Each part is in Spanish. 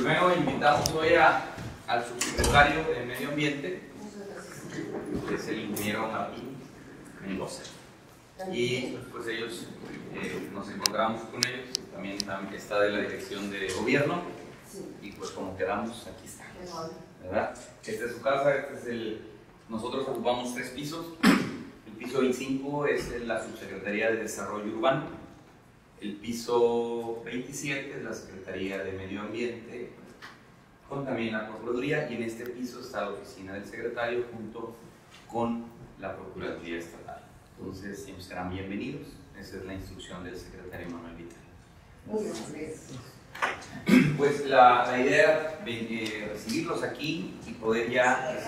Primero invitamos hoy al subsecretario de Medio Ambiente, que es el ingeniero Martín Mendoza. Y pues ellos, nos encontramos con ellos, también está de la Dirección de Gobierno, y pues como quedamos, aquí está, ¿verdad? Esta es su casa, nosotros ocupamos 3 pisos. El piso 25 es la Subsecretaría de Desarrollo Urbano, el piso 27 es la Secretaría de Medio Ambiente, con también la Procuraduría, y en este piso está la oficina del secretario junto con la Procuraduría Estatal. Entonces, siempre serán bienvenidos. Esa es la instrucción del secretario Manuel Vital. Muchas gracias. Pues la idea de recibirlos aquí y poder ya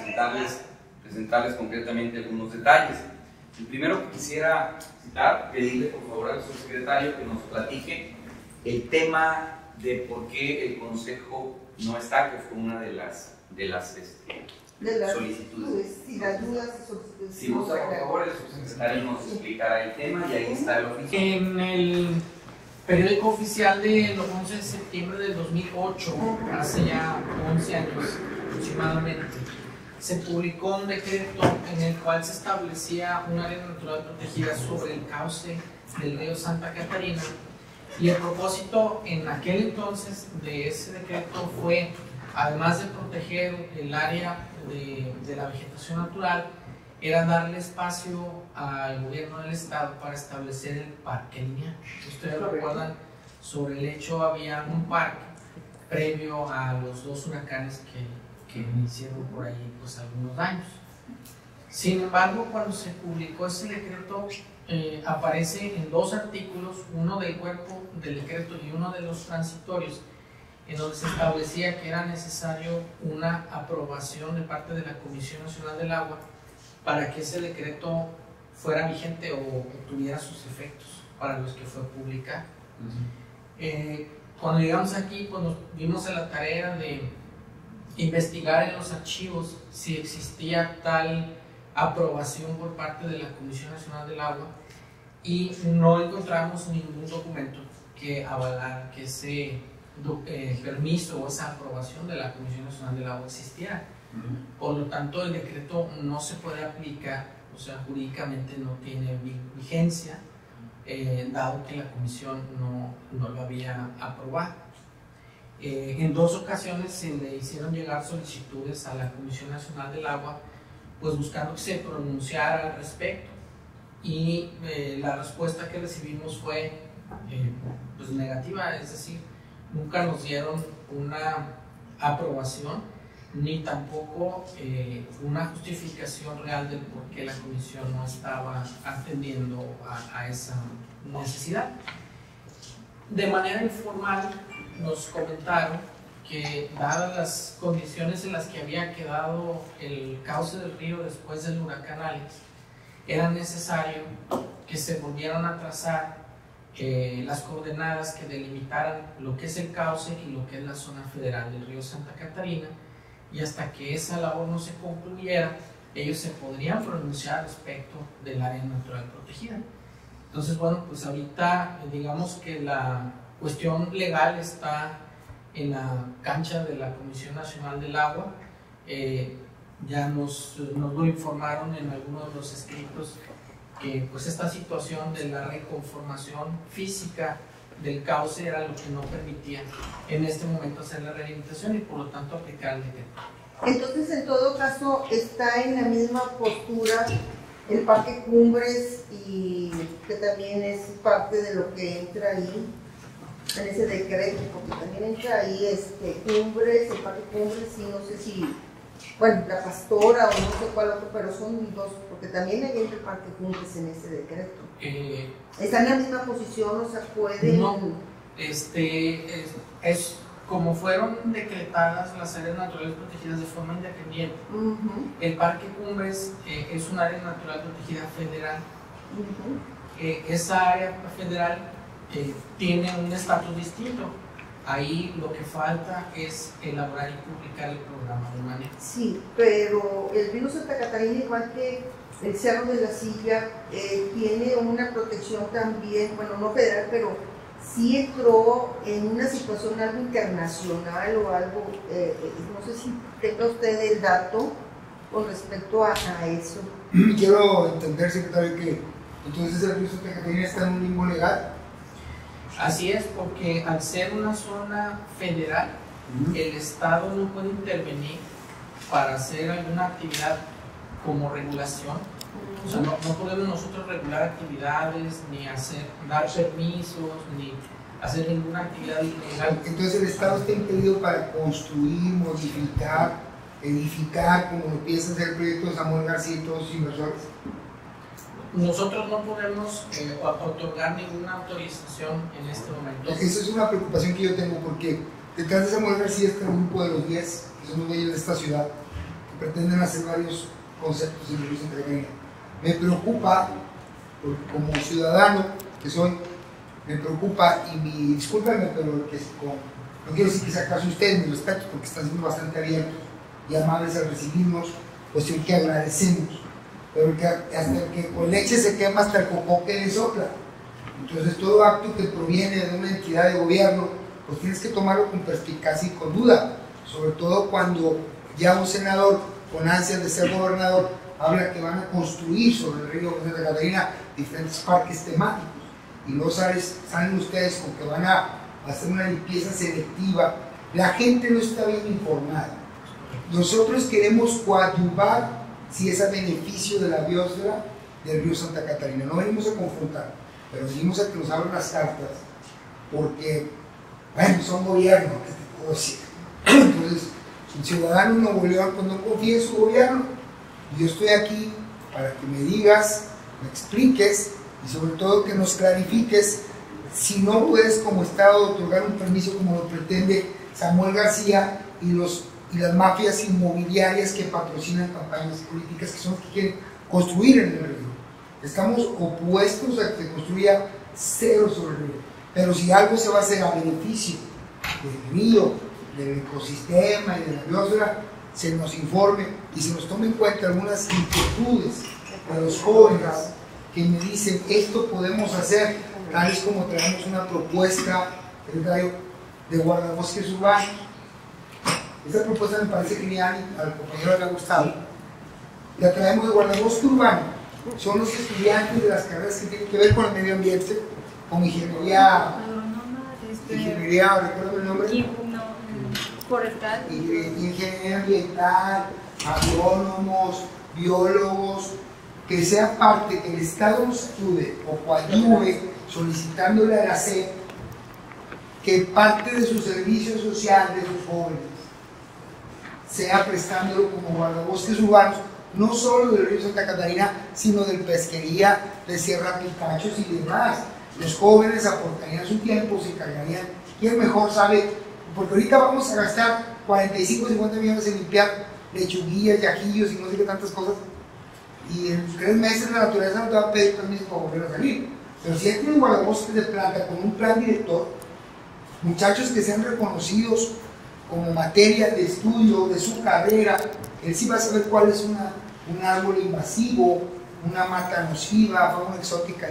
presentarles concretamente algunos detalles. El primero que quisiera citar, pedirle por favor al subsecretario que nos platique el tema de por qué el Consejo no está, que fue una de las solicitudes. Si las dudas y solicitudes. Si gusta, por favor, el subsecretario nos explicará el tema y ahí está el oficio. En el periódico oficial del 11 de septiembre del 2008, hace ya 11 años aproximadamente, se publicó un decreto en el cual se establecía un área natural protegida sobre el cauce del río Santa Catarina, y el propósito en aquel entonces de ese decreto fue, además de proteger el área de la vegetación natural, era darle espacio al gobierno del estado para establecer el parque lineal. Ustedes recuerdan, sobre el hecho había un parque previo a los 2 huracanes que hicieron por ahí pues algunos daños. Sin embargo, cuando se publicó ese decreto, aparece en 2 artículos, uno del cuerpo del decreto y uno de los transitorios, en donde se establecía que era necesario una aprobación de parte de la Comisión Nacional del Agua para que ese decreto fuera vigente o tuviera sus efectos para los que fue publicado. Cuando llegamos aquí, pues nos dimos a la tarea de investigar en los archivos si existía tal aprobación por parte de la Comisión Nacional del Agua, y no encontramos ningún documento que avalara que ese permiso o esa aprobación de la Comisión Nacional del Agua existiera. Por lo tanto, el decreto no se puede aplicar, o sea, jurídicamente no tiene vigencia, dado que la Comisión no lo había aprobado. En 2 ocasiones se le hicieron llegar solicitudes a la Comisión Nacional del Agua, pues buscando que se pronunciara al respecto, y la respuesta que recibimos fue pues negativa, es decir, nunca nos dieron una aprobación ni tampoco una justificación real del por qué la Comisión no estaba atendiendo a esa necesidad. De manera informal nos comentaron que, dadas las condiciones en las que había quedado el cauce del río después del huracán Alex, era necesario que se volvieran a trazar las coordenadas que delimitaran lo que es el cauce y lo que es la zona federal del río Santa Catarina, y hasta que esa labor no se concluyera, ellos se podrían pronunciar respecto del área natural protegida. Entonces, bueno, pues ahorita digamos que la cuestión legal está en la cancha de la Comisión Nacional del Agua. Ya nos lo informaron en algunos de los escritos que pues esta situación de la reconformación física del cauce era lo que no permitía en este momento hacer la rehabilitación y por lo tanto aplicar el decreto. Entonces, en todo caso, está en la misma postura el Parque Cumbres, y que también es parte de lo que entra ahí en ese decreto, porque también entra ahí Cumbres, el Parque Cumbres, y no sé si, bueno, la Pastora o no sé cuál otro, pero son 2, porque también hay el Parque Cumbres en ese decreto. ¿Está en la misma posición? O sea, pueden... No, es como fueron decretadas las áreas naturales protegidas de forma independiente. El Parque Cumbres es un área natural protegida federal. Esa área federal tiene un estatus distinto. Ahí lo que falta es elaborar y publicar el programa de manejo. Sí, pero el río Santa Catarina, igual que el Cerro de la Silla, tiene una protección también, bueno, no federal, pero sí entró en una situación algo internacional o algo, no sé si tenga usted el dato con respecto a eso. Quiero entender, secretario, que entonces el río Santa Catarina está en un limbo legal. Así es, porque al ser una zona federal, el Estado no puede intervenir para hacer alguna actividad como regulación. O sea, no podemos nosotros regular actividades, ni dar permisos, ni hacer ninguna actividad ilegal. Entonces el Estado está impedido para construir, modificar, edificar, como lo piensa hacer el proyecto de Samuel García y todos sus inversores. Nosotros no podemos otorgar ninguna autorización en este momento. Esa es una preocupación que yo tengo, porque detrás de Samuel García está un grupo de los 10, que son los dueños de esta ciudad, que pretenden hacer varios conceptos en el río Santa Catarina. Me preocupa, como ciudadano que soy, me preocupa, y discúlpenme, pero no quiero decir que se acaso ustedes, mi respeto, porque están siendo bastante abiertos y amables al recibirnos, cuestión que agradecemos, pero que hasta que con leche se quema, hasta el cocoque le sopla. Entonces todo acto que proviene de una entidad de gobierno, pues tienes que tomarlo con perspicacia y con duda, sobre todo cuando ya un senador con ansias de ser gobernador habla que van a construir sobre el río Santa Catarina diferentes parques temáticos, y luego salen ustedes con que van a hacer una limpieza selectiva. La gente no está bien informada. Nosotros queremos coadyuvar si es a beneficio de la biosfera del río Santa Catarina. No venimos a confrontar, pero venimos a que nos abran las cartas, porque, bueno, son gobierno, ¿qué te puedo decir? Entonces, el ciudadano de Nuevo León pues no confía en su gobierno. Yo estoy aquí para que me digas, me expliques y sobre todo que nos clarifiques si no puedes como Estado otorgar un permiso como lo pretende Samuel García y las mafias inmobiliarias que patrocinan campañas políticas, que son los que quieren construir en el río. Estamos opuestos a que se construya cero sobre el río, pero si algo se va a hacer a beneficio del río, del ecosistema y de la biosfera, se nos informe y se nos tome en cuenta algunas inquietudes de los jóvenes que me dicen esto podemos hacer, tal vez como traemos una propuesta de guardabosques urbanos. Esa propuesta me parece genial y al compañero le ha gustado. La traemos de guardabosque urbano. Son los estudiantes de las carreras que tienen que ver con el medio ambiente, con ingeniería, recuerdo el nombre. Forestal. Ingeniería ambiental, agrónomos, biólogos, que sea parte, que el Estado nos ayude o coadyuve solicitándole a la SEP que parte de su servicio social de sus jóvenes sea prestándolo como guardabosques urbanos, no solo del río Santa Catarina, sino del Pesquería, de Sierra Pitachos y demás. Los jóvenes aportarían su tiempo, se encargarían, ¿quién mejor sabe? Porque ahorita vamos a gastar 45 o 50 millones en limpiar lechuguillas, yajillos y no sé qué tantas cosas, y en 3 meses la naturaleza no te va a pedir permiso para volver a salir. Pero si hay un guardabosques de planta con un plan director, muchachos que sean reconocidos como materia de estudio de su carrera, él sí va a saber cuál es un árbol invasivo, una mata nociva, fauna exótica,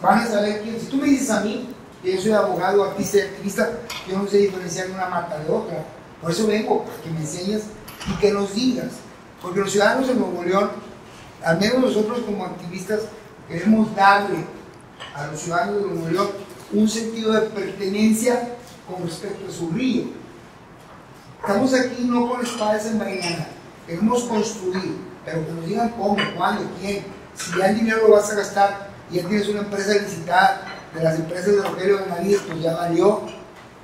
van a saber quién. Si tú me dices a mí, que yo soy abogado, artista y activista, yo no sé diferenciar una mata de otra. Por eso vengo, para que me enseñes y que nos digas. Porque los ciudadanos de Nuevo León, al menos nosotros como activistas, queremos darle a los ciudadanos de Nuevo León un sentido de pertenencia con respecto a su río. Estamos aquí no con espadas en mañana, queremos construir, pero que nos digan cómo, cuándo, quién. Si ya el dinero lo vas a gastar y ya tienes una empresa licitada de las empresas de Rogelio Benavides, pues ya valió.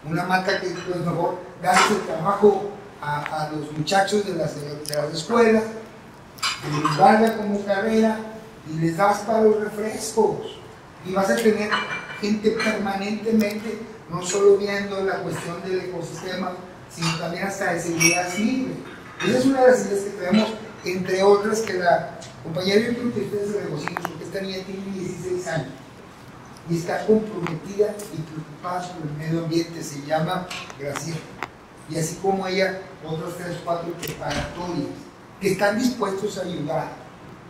Una mata que pues mejor darles el trabajo a los muchachos de las escuelas, que les valga como carrera y les das para los refrescos. Y vas a tener gente permanentemente, no solo viendo la cuestión del ecosistema, sino también hasta de seguridad civil. Esa es una de las ideas que tenemos, entre otras, que la compañera, yo creo que ustedes se regocijan, porque esta niña tiene 16 años y está comprometida y preocupada por el medio ambiente, se llama Graciela. Y así como ella, otros 3 o 4 preparatorias que están dispuestos a ayudar.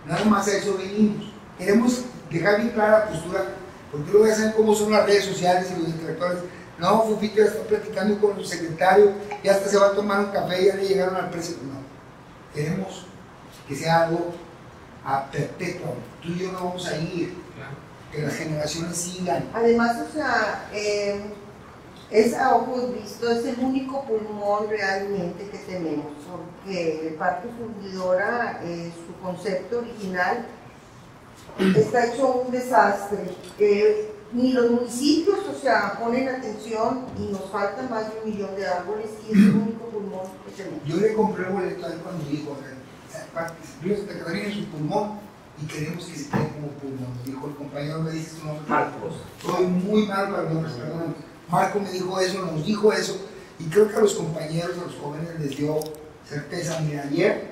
Nada más a eso venimos. Queremos dejar bien clara la postura Porque luego ya saben cómo son las redes sociales y los intelectuales. No, Fufito ya está platicando con el secretario, ya hasta se va a tomar un café, ya le llegaron al precio. No, queremos que sea algo a perpetuo. Tú y yo no vamos a ir, que las generaciones sigan. Además, o sea, es a ojos vistos, es el único pulmón realmente que tenemos, porque el Parque Fundidora, su concepto original, está hecho un desastre, que ni los municipios, o sea, ponen atención y nos falta más de 1 millón de árboles y es el único pulmón que tenemos. Yo le compré el boleto a él cuando dijo, Río Santa Catarina es su pulmón y queremos que se quede como pulmón. Dijo el compañero, me dice su nombre. Marcos. Soy muy mal para nombres, perdón. Marco me dijo eso, nos dijo eso, y creo que a los compañeros, a los jóvenes les dio certeza. Mira, ayer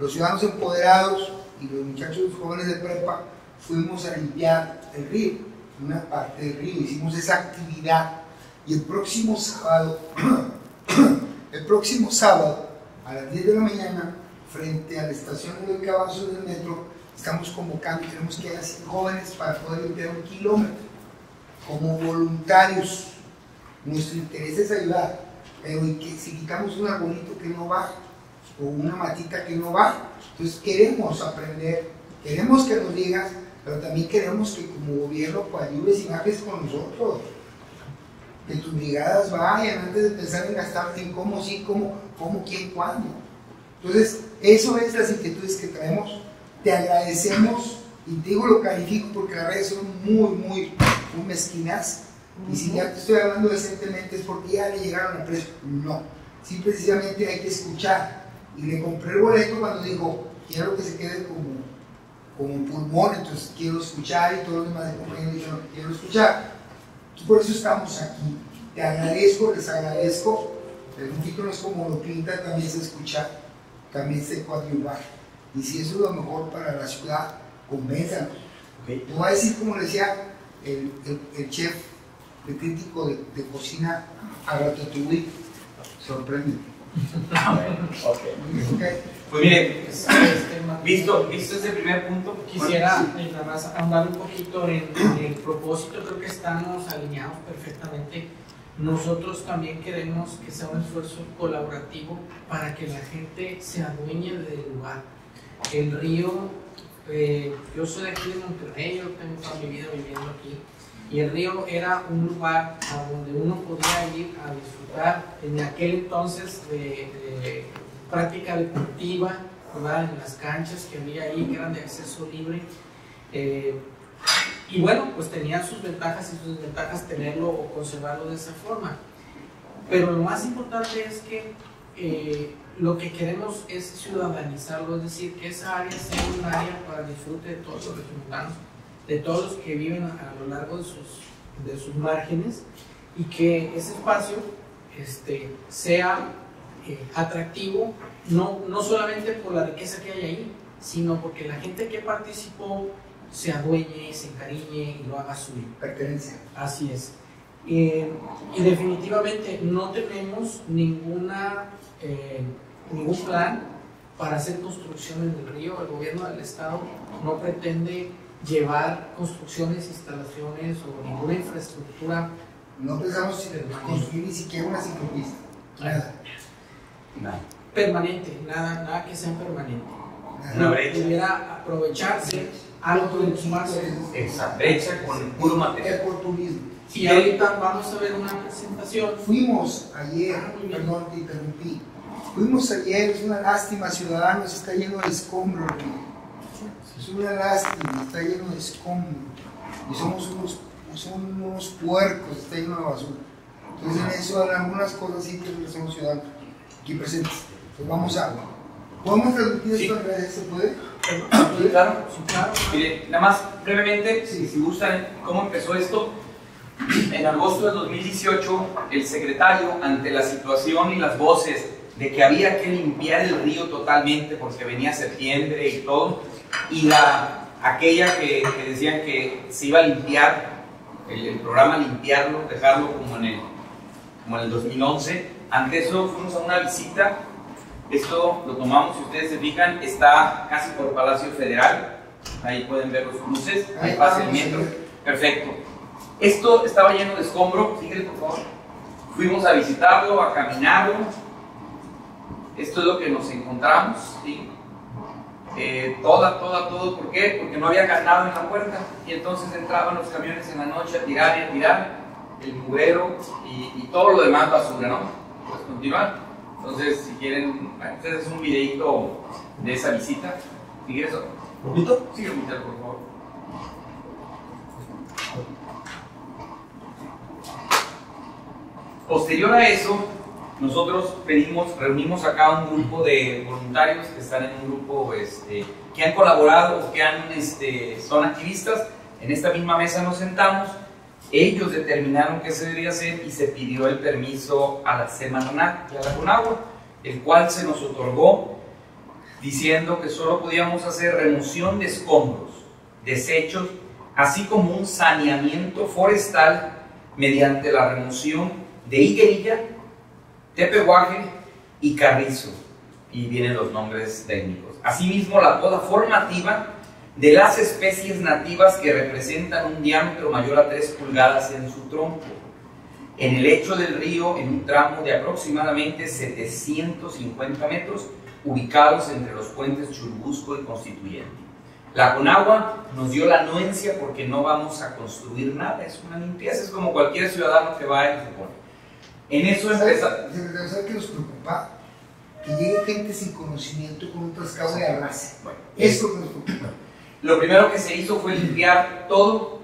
los ciudadanos empoderados y los muchachos, los jóvenes de prepa, fuimos a limpiar el río, una parte del río, hicimos esa actividad, y el próximo sábado, a las 10 de la mañana, frente a la estación de Cabazo del metro, estamos convocando y queremos que haya 100 jóvenes para poder limpiar 1 kilómetro, como voluntarios. Nuestro interés es ayudar, pero y que si quitamos un arbolito que no va, o una matita que no va, entonces queremos aprender, queremos que nos digas, pero también queremos que como gobierno coadyuves y bajes con nosotros, que tus brigadas vayan antes de pensar en gastarte en cómo sí, cómo, quién, cuándo. Entonces, eso es las inquietudes que traemos. Te agradecemos y te digo, lo califico porque las redes son muy mezquinas. Y si ya te estoy hablando decentemente es porque ya le llegaron al precio. No, sí, precisamente hay que escuchar. Y le compré el boleto cuando dijo, quiero que se quede como pulmón, entonces quiero escuchar, y todos los demás de compañeros dijeron, quiero escuchar. Y por eso estamos aquí. Te agradezco, les agradezco. El Fufito no es como lo pinta, también se escucha, también se coadyuvar. Y si eso es lo mejor para la ciudad, convénzanos. Okay. Te voy a decir, como le decía el chef, el crítico de cocina a Ratatouille, sorprende. Okay. Pues mire, visto ese primer punto, quisiera nada más ahondar un poquito en el propósito. Creo que estamos alineados perfectamente. Nosotros también queremos que sea un esfuerzo colaborativo para que la gente se adueñe del lugar. El río, yo soy de aquí de Monterrey, yo tengo toda mi vida viviendo aquí, y el río era un lugar a donde uno podía ir a disfrutar en aquel entonces de práctica deportiva, ¿verdad? En las canchas que había ahí, que eran de acceso libre. Y bueno, pues tenía sus ventajas y sus desventajas tenerlo o conservarlo de esa forma. Pero lo más importante es que lo que queremos es ciudadanizarlo, es decir, que esa área sea un área para disfrute de todos los regiomontanos, de todos los que viven a lo largo de sus márgenes, y que ese espacio sea atractivo, no solamente por la riqueza que hay ahí, sino porque la gente que participó se adueñe, se encariñe y lo haga suyo. Pertenencia. Así es. Y definitivamente no tenemos ningún plan para hacer construcción en el río. El gobierno del estado no pretende llevar construcciones, instalaciones o ninguna infraestructura. No pensamos construir ni siquiera una ciclopista. Nada. Permanente, nada que sea permanente. Una brecha. Pudiera aprovecharse algo de los más. Esa brecha con puro material. Ecoturismo. Y ahorita vamos a ver una presentación. Fuimos ayer, perdón, te interrumpí. Fuimos ayer, es una lástima, ciudadanos, está lleno de escombros. Es una lástima, está lleno de escombros. Y somos unos puercos, está lleno de basura. Entonces en eso, en algunas cosas sí que somos ciudadanos aquí presentes. Pues vamos a... ¿Podemos transmitir esto en redes? ¿Se puede? Sí, claro. Mire, nada más brevemente, si gustan, ¿cómo empezó esto? En agosto de 2018, el secretario, ante la situación y las voces de que había que limpiar el río totalmente porque venía septiembre y todo, y aquella que decían que se iba a limpiar, el programa limpiarlo, dejarlo como en el 2011, ante eso fuimos a una visita. Esto lo tomamos, si ustedes se fijan, está casi por Palacio Federal, ahí pueden ver los cruces, ahí pasa el metro. Perfecto. Esto estaba lleno de escombro. Síguele, por favor. Fuimos a visitarlo, a caminarlo. Esto es lo que nos encontramos, ¿sí? Todo. ¿Por qué? Porque no había candado en la puerta. Y entonces entraban los camiones en la noche a tirar y a tirar el mugrero y todo lo demás basura, ¿no? Pues continuar. Entonces, si quieren, bueno, este es un videito de esa visita. ¿Sigue eso? ¿Poquito? Sigue, por favor. Posterior a eso, nosotros reunimos acá un grupo de voluntarios que están en un grupo que han colaborado, que son activistas. En esta misma mesa nos sentamos, ellos determinaron qué se debía hacer y se pidió el permiso a la Semarnat y a la Conagua, el cual se nos otorgó diciendo que solo podíamos hacer remoción de escombros, desechos, así como un saneamiento forestal mediante la remoción de higuerilla, tepehuaje y carrizo, y vienen los nombres técnicos. Asimismo, la poda formativa de las especies nativas que representan un diámetro mayor a 3 pulgadas en su tronco, en el lecho del río, en un tramo de aproximadamente 750 metros, ubicados entre los puentes Churubusco y Constituyente. La Conagua nos dio la anuencia porque no vamos a construir nada, es una limpieza, es como cualquier ciudadano que va y se pone. En eso empieza. ¿Sabes qué nos preocupa? Que llegue gente sin conocimiento con un trascabo de arrastre. Bueno, eso nos preocupa. Lo primero que se hizo fue limpiar todo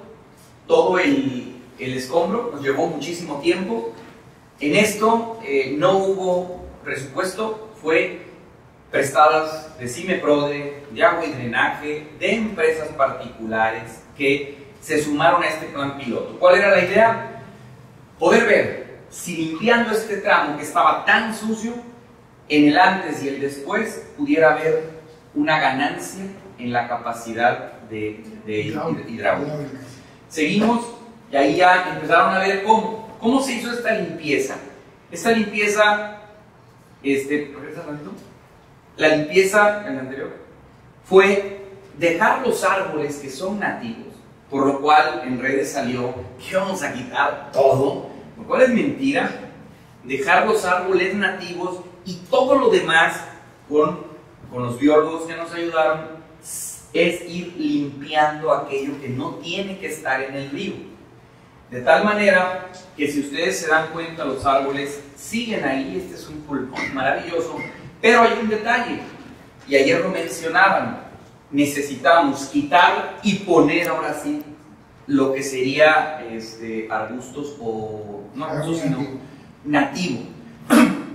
el escombro, nos llevó muchísimo tiempo. En esto no hubo presupuesto, fue prestadas de CIMEPRODE, de agua y drenaje, de empresas particulares que se sumaron a este plan piloto. ¿Cuál era la idea? Poder ver si limpiando este tramo que estaba tan sucio, en el antes y el después pudiera haber una ganancia en la capacidad de hidráulica. Seguimos y ahí ya empezaron a ver cómo se hizo esta limpieza. Esta limpieza, la limpieza en la anterior fue dejar los árboles que son nativos, por lo cual en redes salió que vamos a quitar todo, lo cual es mentira. Dejar los árboles nativos y todo lo demás con los biólogos que nos ayudaron es ir limpiando aquello que no tiene que estar en el río, de tal manera que si ustedes se dan cuenta los árboles siguen ahí. Este es un pulmón maravilloso, pero hay un detalle y ayer lo mencionaban: necesitamos quitar y poner ahora sí lo que sería arbustos o no arbustos sino nativo.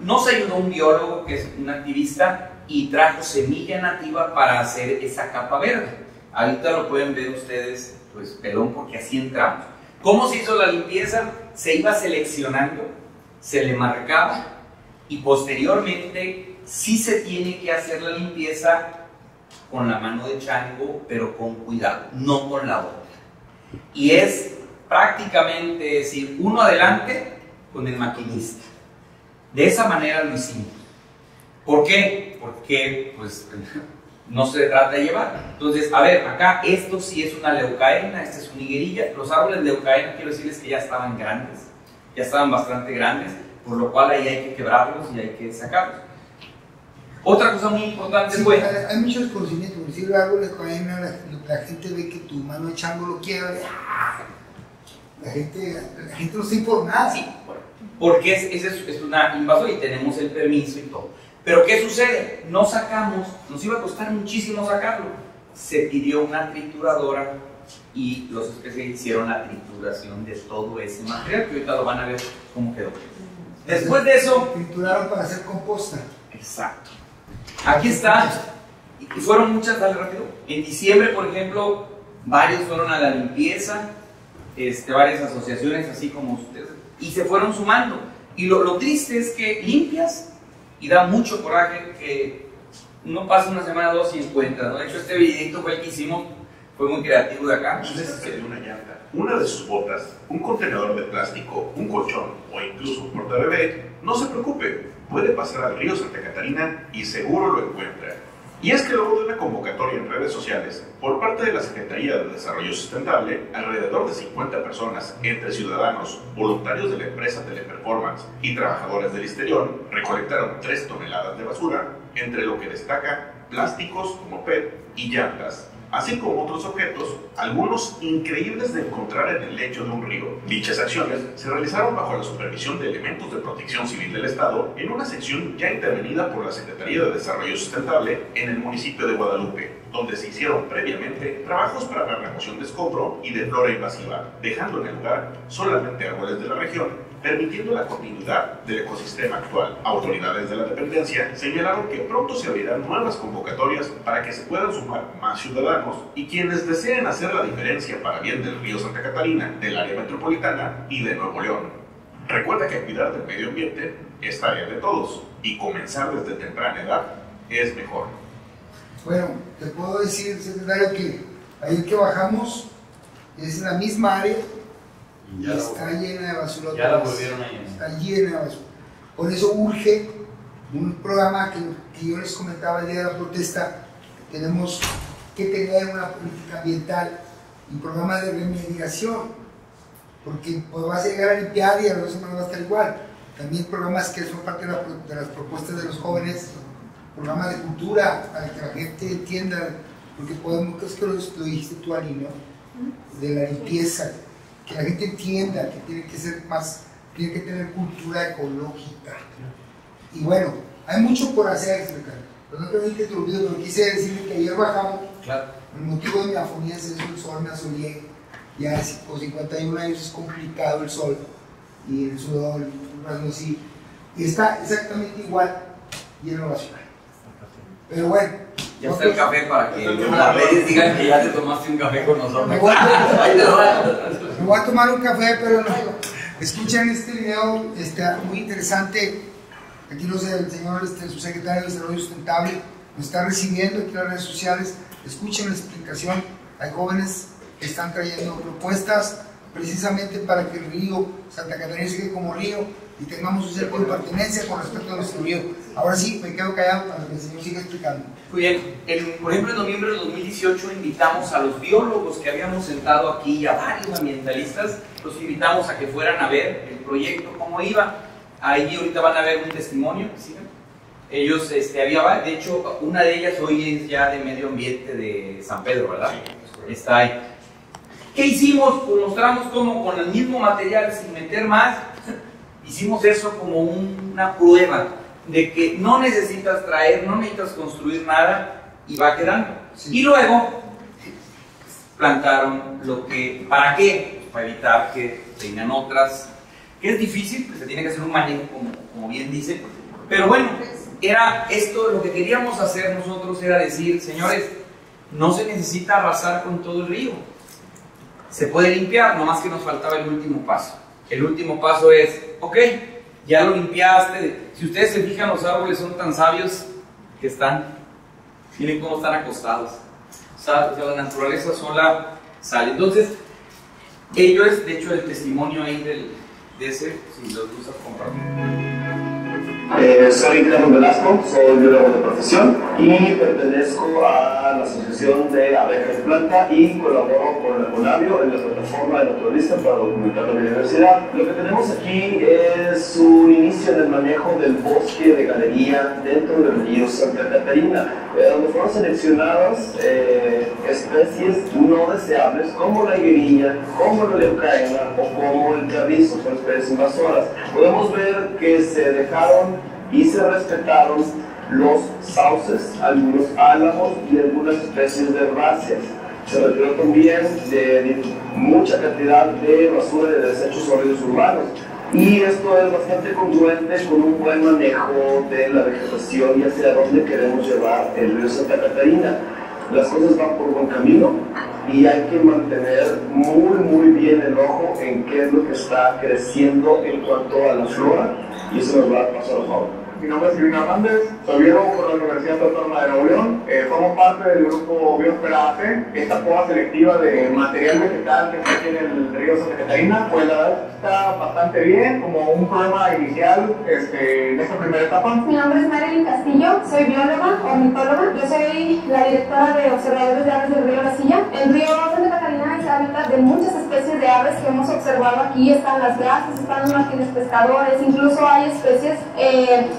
Nos ayudó un biólogo que es un activista y trajo semilla nativa para hacer esa capa verde. Ahorita lo pueden ver ustedes, pues pelón, porque así entramos. ¿Cómo se hizo la limpieza? Se iba seleccionando, se le marcaba y posteriormente sí se tiene que hacer la limpieza con la mano de chango, pero con cuidado, no con la otra. Y es prácticamente decir, uno adelante con el maquinista. De esa manera lo hicimos. ¿Por qué? Porque pues no se trata de llevar. Entonces, a ver, acá esto sí es una leucaena, esta es una higuerilla. Los árboles de leucaena, quiero decirles que ya estaban grandes, ya estaban bastante grandes, por lo cual ahí hay que quebrarlos y hay que sacarlos. Otra cosa muy importante fue... Hay mucho desconocimiento. Por decir el árbol de leucaena, la gente ve que tu mano de chango lo quiebra. La gente no está informada. Sí, bueno, porque es una invasora y tenemos el permiso y todo. Pero ¿qué sucede? No sacamos, nos iba a costar muchísimo sacarlo. Se pidió una trituradora y los especialistas hicieron la trituración de todo ese material, que ahorita lo van a ver cómo quedó. Después de eso... Trituraron para hacer composta. Exacto. Aquí está, y fueron muchas, dale rápido. En diciembre, por ejemplo, varios fueron a la limpieza, varias asociaciones así como ustedes, y se fueron sumando. Y lo triste es que limpias y da mucho coraje que no pasa una semana o dos y encuentras, ¿no? De hecho, este videito fue el que hicimos, fue muy creativo de acá. Entonces se dio una llanta, una de sus botas, un contenedor de plástico, un colchón o incluso un portabebé, no se preocupe, puede pasar al río Santa Catarina y seguro lo encuentra. Y es que luego de una convocatoria en redes sociales por parte de la Secretaría de Desarrollo Sustentable, alrededor de 50 personas, entre ciudadanos, voluntarios de la empresa Teleperformance y trabajadores del Listerión, recolectaron 3 toneladas de basura, entre lo que destaca plásticos como PET y llantas, así como otros objetos, algunos increíbles de encontrar en el lecho de un río. Dichas acciones se realizaron bajo la supervisión de elementos de Protección Civil del Estado en una sección ya intervenida por la Secretaría de Desarrollo Sustentable en el municipio de Guadalupe, donde se hicieron previamente trabajos para la remoción de escombro y de flora invasiva, dejando en el lugar solamente árboles de la región, permitiendo la continuidad del ecosistema actual. Autoridades de la dependencia señalaron que pronto se abrirán nuevas convocatorias para que se puedan sumar más ciudadanos y quienes deseen hacer la diferencia para bien del río Santa Catarina, del área metropolitana y de Nuevo León. Recuerda que cuidar del medio ambiente es tarea de todos y comenzar desde temprana edad es mejor. Bueno, te puedo decir, secretario, que ayer que bajamos es en la misma área y está llena de basura. Ya la volvieron a llenar. Está llena de basura. Por eso urge un programa que yo les comentaba el día de la protesta. Tenemos que tener una política ambiental y un programa de remediación, porque pues vas a llegar a limpiar y a las 2 semanas va a estar igual. También programas que son parte de las propuestas de los jóvenes, programas de cultura para que la gente entienda, porque podemos, es que lo dijiste tú, Ani, ¿no? De la limpieza, que la gente entienda que tiene que ser más, tiene que tener cultura ecológica. Y bueno, hay mucho por hacer, secretario. Pero no permite que te olvides, pero quise decirle que ayer bajamos. Claro. El motivo de mi afonía es el sol, me asoleé. Ya con 51 años es complicado el sol y el sudor, algo así. Y está exactamente igual lleno de basura. Pero bueno. Ya está el café para que las redes digan que ya te tomaste un café con nosotros. Me voy a tomar un café, pero no. Escuchen este video, está muy interesante. Aquí el señor subsecretario de Desarrollo Sustentable nos está recibiendo aquí en las redes sociales. Escuchen la explicación. Hay jóvenes que están trayendo propuestas precisamente para que el río Santa Catarina se quede como río y tengamos un cerco de pertenencia con respecto a nuestro río. Ahora sí, me quedo callado para que el señor siga explicando. Muy bien, por ejemplo, en noviembre de 2018 invitamos a los biólogos que habíamos sentado aquí y a varios ambientalistas, los invitamos a que fueran a ver el proyecto, cómo iba. Ahí ahorita van a ver un testimonio, ¿sí? Ellos, había, de hecho, una de ellas hoy es ya de medio ambiente de San Pedro, ¿verdad? Sí, está ahí. ¿Qué hicimos? Pues mostramos cómo con el mismo material, sin meter más, hicimos eso como una prueba de que no necesitas traer, no necesitas construir nada y va quedando. Sí. Y luego plantaron lo que, ¿para qué? Pues para evitar que tengan otras, que es difícil, pues se tiene que hacer un manejo como bien dice, pero bueno, era esto, lo que queríamos hacer nosotros era decir, señores, no se necesita arrasar con todo el río, se puede limpiar, nomás que nos faltaba el último paso. El último paso es, ok, ya lo limpiaste. Si ustedes se fijan, los árboles son tan sabios que están, miren cómo están acostados. O sea, la naturaleza sola sale. Entonces, ello es, de hecho, el tesimonio ahí de ese, si los gustas compartir. Soy Guillermo Velasco, soy biólogo de profesión y pertenezco a la Asociación de Abejas de Planta y colaboro con el CONABIO en la plataforma de naturalista para documentar la biodiversidad. Lo que tenemos aquí es un inicio en el manejo del bosque de galería dentro del río Santa Catarina, donde fueron seleccionadas especies no deseables como la higuerilla, como la leucaena o como el carrizo, son especies invasoras. Podemos ver que se dejaron y se respetaron los sauces, algunos álamos y algunas especies de herbáceas. Se retiró también de mucha cantidad de basura y de desechos sólidos urbanos. Y esto es bastante congruente con un buen manejo de la vegetación y hacia dónde queremos llevar el río Santa Catarina. Las cosas van por buen camino y hay que mantener muy bien el ojo en qué es lo que está creciendo en cuanto a la flora, y eso nos va a pasar a favor. mi nombre es Silvino Hernández, soy biólogo por la Universidad Autónoma de Nuevo León, formo parte del grupo Biosfera AC. Esta poda selectiva de material vegetal que está aquí en el río Santa Catarina, pues la verdad está bastante bien, como un problema inicial en esta primera etapa. Mi nombre es Marilyn Castillo, soy bióloga, ornitóloga, yo soy la directora de observadores de aves del río La Silla. El río Santa Catarina es hábitat de muchas especies de aves que hemos observado aquí. Están las garzas, están los martines pescadores, incluso hay especies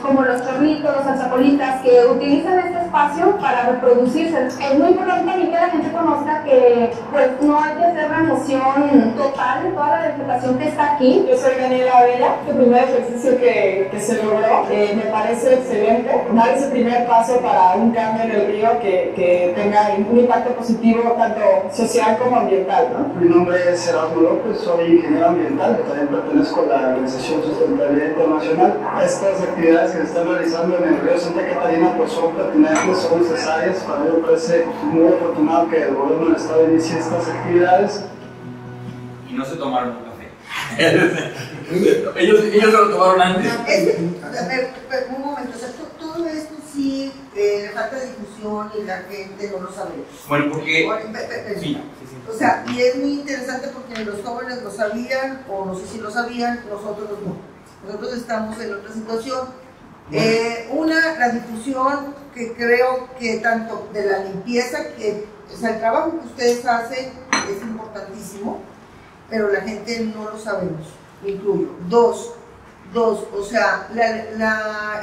como los chorlitos, los alzapolitas, que utilizan este espacio para reproducirse. Es muy importante también que la gente conozca que pues, no hay que hacer remoción total de toda la vegetación que está aquí. Yo soy Daniela Bella, el primer ejercicio que se logró me parece excelente, dar ese primer paso para un cambio en el río que tenga un impacto positivo tanto social como ambiental, ¿no? Mi nombre es Erasmo López, soy ingeniero ambiental, también pertenezco a la Organización Sustentabilidad Internacional. Estas actividades que se están realizando en el río Santa Catarina pues son pertinentes, son necesarias. Para mí me parece muy afortunado que el gobierno del estado inicie estas actividades. Y no se tomaron un café. ellos se lo tomaron antes. A ver, un momento, o sea, todo esto sí le falta difusión y la gente no lo sabe. Bueno, porque... Sí. O sea, y es muy interesante porque los jóvenes lo sabían, o no sé si lo sabían, nosotros no. Nosotros estamos en otra situación. La difusión que creo que tanto de la limpieza, o sea, el trabajo que ustedes hacen es importantísimo, pero la gente no lo sabemos, me incluyo. Dos, o sea,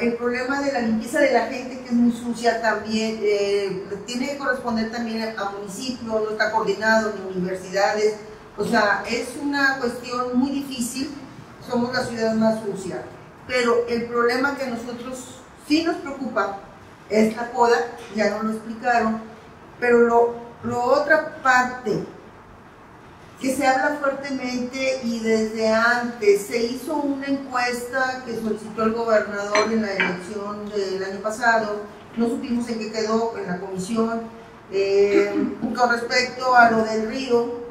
el problema de la limpieza de la gente, que es muy sucia también, tiene que corresponder también a municipios, no está coordinado ni universidades, o sea, es una cuestión muy difícil. Somos la ciudad más sucia, pero el problema que a nosotros sí nos preocupa es la poda, ya nos lo explicaron, pero lo otra parte que se habla fuertemente y desde antes se hizo una encuesta que solicitó el gobernador en la elección del año pasado, no supimos en qué quedó en la comisión, con respecto a lo del río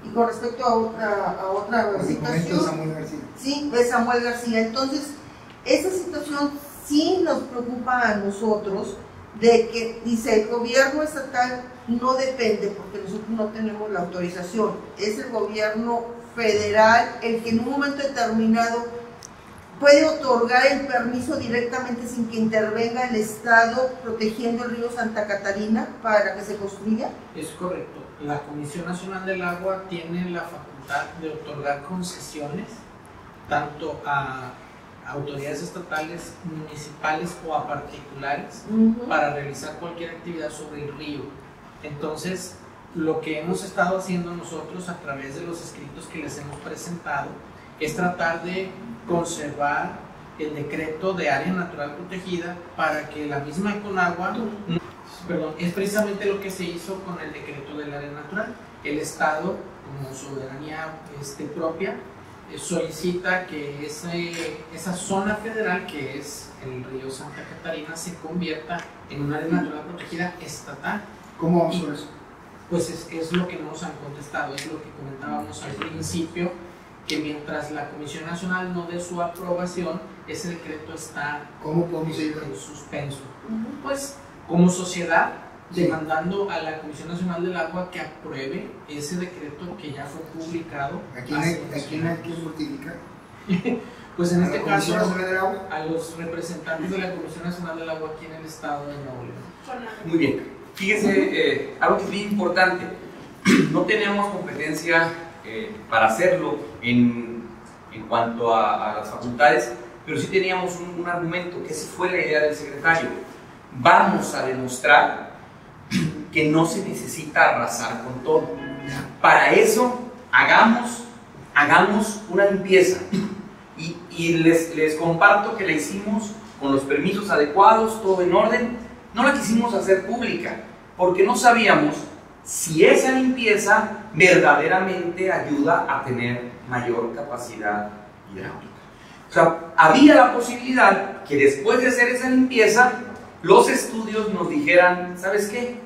y con respecto a otra situación. Samuel García. Sí, de Samuel García. Entonces, esa situación sí nos preocupa a nosotros, de que, dice, el gobierno estatal no depende, porque nosotros no tenemos la autorización, es el gobierno federal el que en un momento determinado puede otorgar el permiso directamente sin que intervenga el Estado protegiendo el río Santa Catarina para que se construya. Es correcto. La Comisión Nacional del Agua tiene la facultad de otorgar concesiones tanto a autoridades estatales, municipales o a particulares para realizar cualquier actividad sobre el río. Entonces, lo que hemos estado haciendo nosotros a través de los escritos que les hemos presentado es tratar de conservar el decreto de área natural protegida para que la misma Conagua, es precisamente lo que se hizo con el decreto del área natural. El Estado, como soberanía propia, solicita que esa zona federal, que es el río Santa Catarina, se convierta en un área natural protegida estatal. ¿Cómo vamos con eso? Pues es lo que nos han contestado, es lo que comentábamos al principio, que mientras la Comisión Nacional no dé su aprobación, ese decreto está en suspenso. Pues como sociedad, demandando a la Comisión Nacional del Agua que apruebe ese decreto que ya fue publicado. ¿A quién hay que mortificar? Pues en este caso a los representantes de la Comisión Nacional del Agua aquí en el estado de Nuevo León. Muy bien, fíjese, algo que es bien importante, no tenemos competencia para hacerlo en cuanto a las facultades, pero sí teníamos un argumento, que esa fue la idea del secretario. Vamos a demostrar que no se necesita arrasar con todo. Para eso, hagamos una limpieza. Y les comparto que la hicimos con los permisos adecuados, todo en orden. No la quisimos hacer pública, porque no sabíamos si esa limpieza verdaderamente ayuda a tener mayor capacidad hidráulica. O sea, había la posibilidad que después de hacer esa limpieza, los estudios nos dijeran, ¿sabes qué?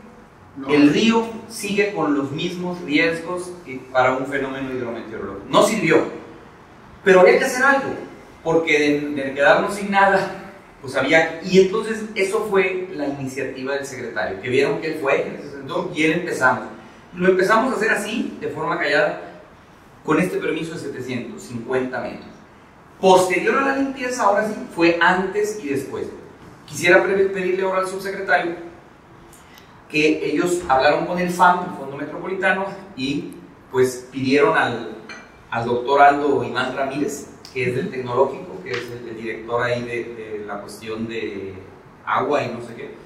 El río sigue con los mismos riesgos para un fenómeno hidrometeorológico. No sirvió, pero había que hacer algo, porque de quedarnos sin nada, pues había, y entonces eso fue la iniciativa del secretario, que vieron que él fue, que se sentó, y él empezamos. Lo empezamos a hacer así, de forma callada, con este permiso de 750 metros. Posterior a la limpieza, ahora sí, fue antes y después. Quisiera pedirle ahora al subsecretario que ellos hablaron con el FAM, el Fondo Metropolitano, y pues pidieron al doctor Aldo Iván Ramírez, que es del Tecnológico, que es el director ahí de la cuestión de agua y no sé qué,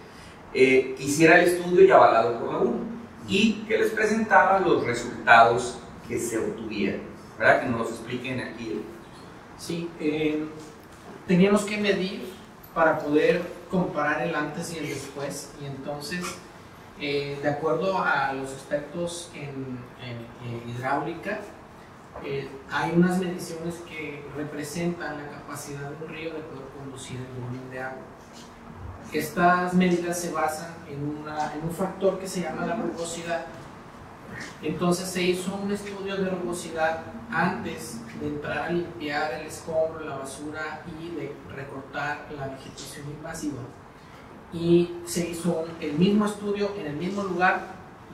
que hiciera el estudio y avalado por la UNO, y que les presentara los resultados que se obtuvieron, ¿verdad? Que nos los expliquen aquí. Sí, teníamos que medir para poder comparar el antes y el después, y entonces, de acuerdo a los expertos en hidráulica, hay unas mediciones que representan la capacidad de un río de poder conducir el volumen de agua. Estas medidas se basan en un factor que se llama la rugosidad. Entonces se hizo un estudio de rugosidad antes de entrar a limpiar el escombro, la basura y de recortar la vegetación invasiva. Y se hizo el mismo estudio en el mismo lugar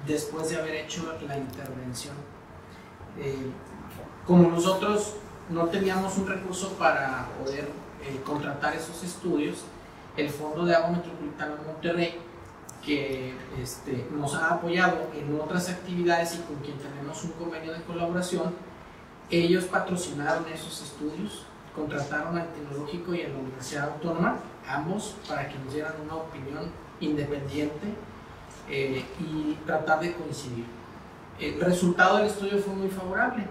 después de haber hecho la intervención. Como nosotros no teníamos un recurso para poder contratar esos estudios, el Fondo de Agua Metropolitano de Monterrey, que nos ha apoyado en otras actividades y con quien tenemos un convenio de colaboración, ellos patrocinaron esos estudios, contrataron al Tecnológico y a la Universidad Autónoma, ambos, para que nos dieran una opinión independiente y tratar de coincidir. El resultado del estudio fue muy favorable.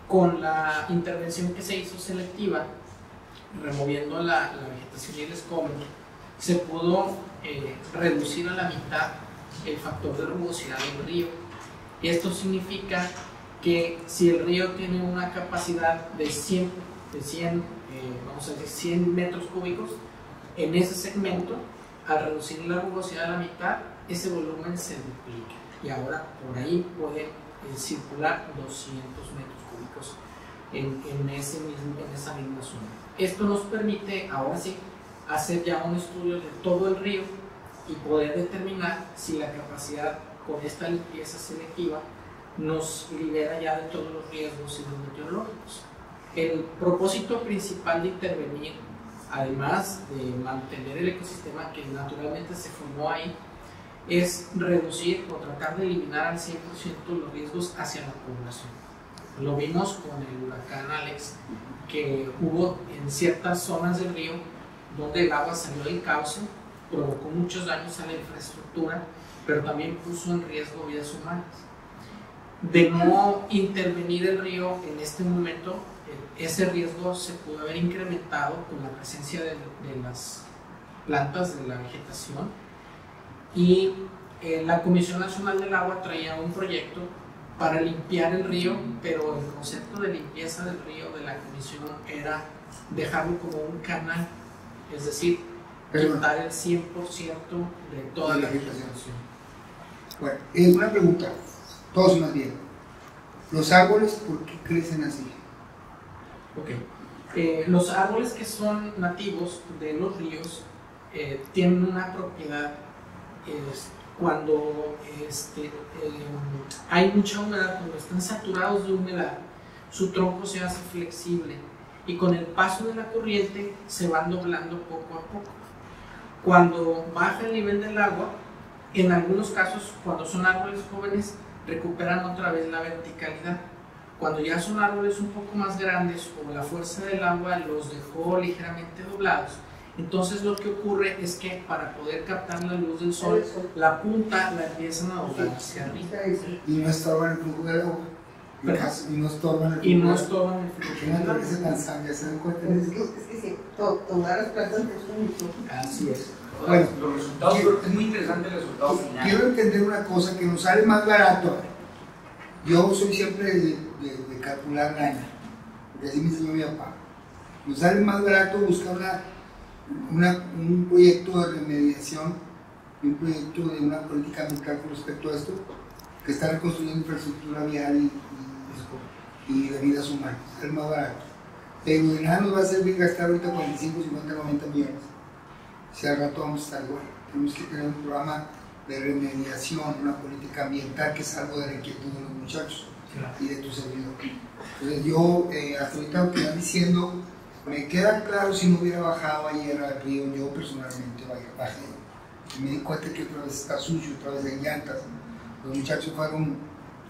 Con la intervención que se hizo selectiva, removiendo la vegetación y el escombro, se pudo reducir a la mitad el factor de rugosidad del río. Esto significa que si el río tiene una capacidad de 100 metros cúbicos, en ese segmento, al reducir la rugosidad a la mitad, ese volumen se duplica y ahora por ahí puede circular 200 metros cúbicos en esa misma zona. Esto nos permite ahora sí hacer ya un estudio de todo el río y poder determinar si la capacidad con esta limpieza selectiva nos libera ya de todos los riesgos hidrometeorológicos. El propósito principal de intervenir, además de mantener el ecosistema que naturalmente se formó ahí, es reducir o tratar de eliminar al 100% los riesgos hacia la población. Lo vimos con el huracán Alex, que hubo en ciertas zonas del río donde el agua salió del cauce, provocó muchos daños a la infraestructura, pero también puso en riesgo vidas humanas. De no intervenir el río en este momento, ese riesgo se pudo haber incrementado con la presencia de las plantas de la vegetación, y la Comisión Nacional del Agua traía un proyecto para limpiar el río, pero el concepto de limpieza del río de la Comisión era dejarlo como un canal, es decir, quitar el 100% de toda la vegetación. Bueno, una pregunta, todos más bien. ¿Los árboles por qué crecen así? Ok. Los árboles que son nativos de los ríos tienen una propiedad. Cuando hay mucha humedad, cuando están saturados de humedad, su tronco se hace flexible y con el paso de la corriente se van doblando poco a poco. Cuando baja el nivel del agua, en algunos casos, cuando son árboles jóvenes, recuperan otra vez la verticalidad. Cuando ya son árboles un poco más grandes o la fuerza del agua los dejó ligeramente doblados, entonces lo que ocurre es que para poder captar la luz del sol, la punta la empiezan a doblar hacia arriba. Y no estorban el flujo del agua. Y no estorban el flujo del agua. ¿Se dan cuenta? Es que sí, tomar las plantas es así es. Bueno, Los resultados, es muy interesante el resultado final. Quiero entender una cosa, que nos sale más barato. Yo soy siempre de calcular lana, porque así me enseñó mi papá. Nos sale más barato buscar un proyecto de remediación, un proyecto de una política ambiental con respecto a esto, que está reconstruyendo infraestructura vial y de vidas humanas. Es más barato. pero de nada nos va a servir gastar ahorita 45, 50, 90 millones. Si al rato vamos a estar igual. Tenemos que tener un programa de remediación, una política ambiental que es algo de la inquietud de los muchachos y de tu servidor. Entonces yo, hasta ahorita lo que están diciendo, me queda claro si no hubiera bajado ayer al río, yo personalmente bajé. Y me di cuenta que otra vez está sucio, otra vez hay llantas. Los muchachos fueron,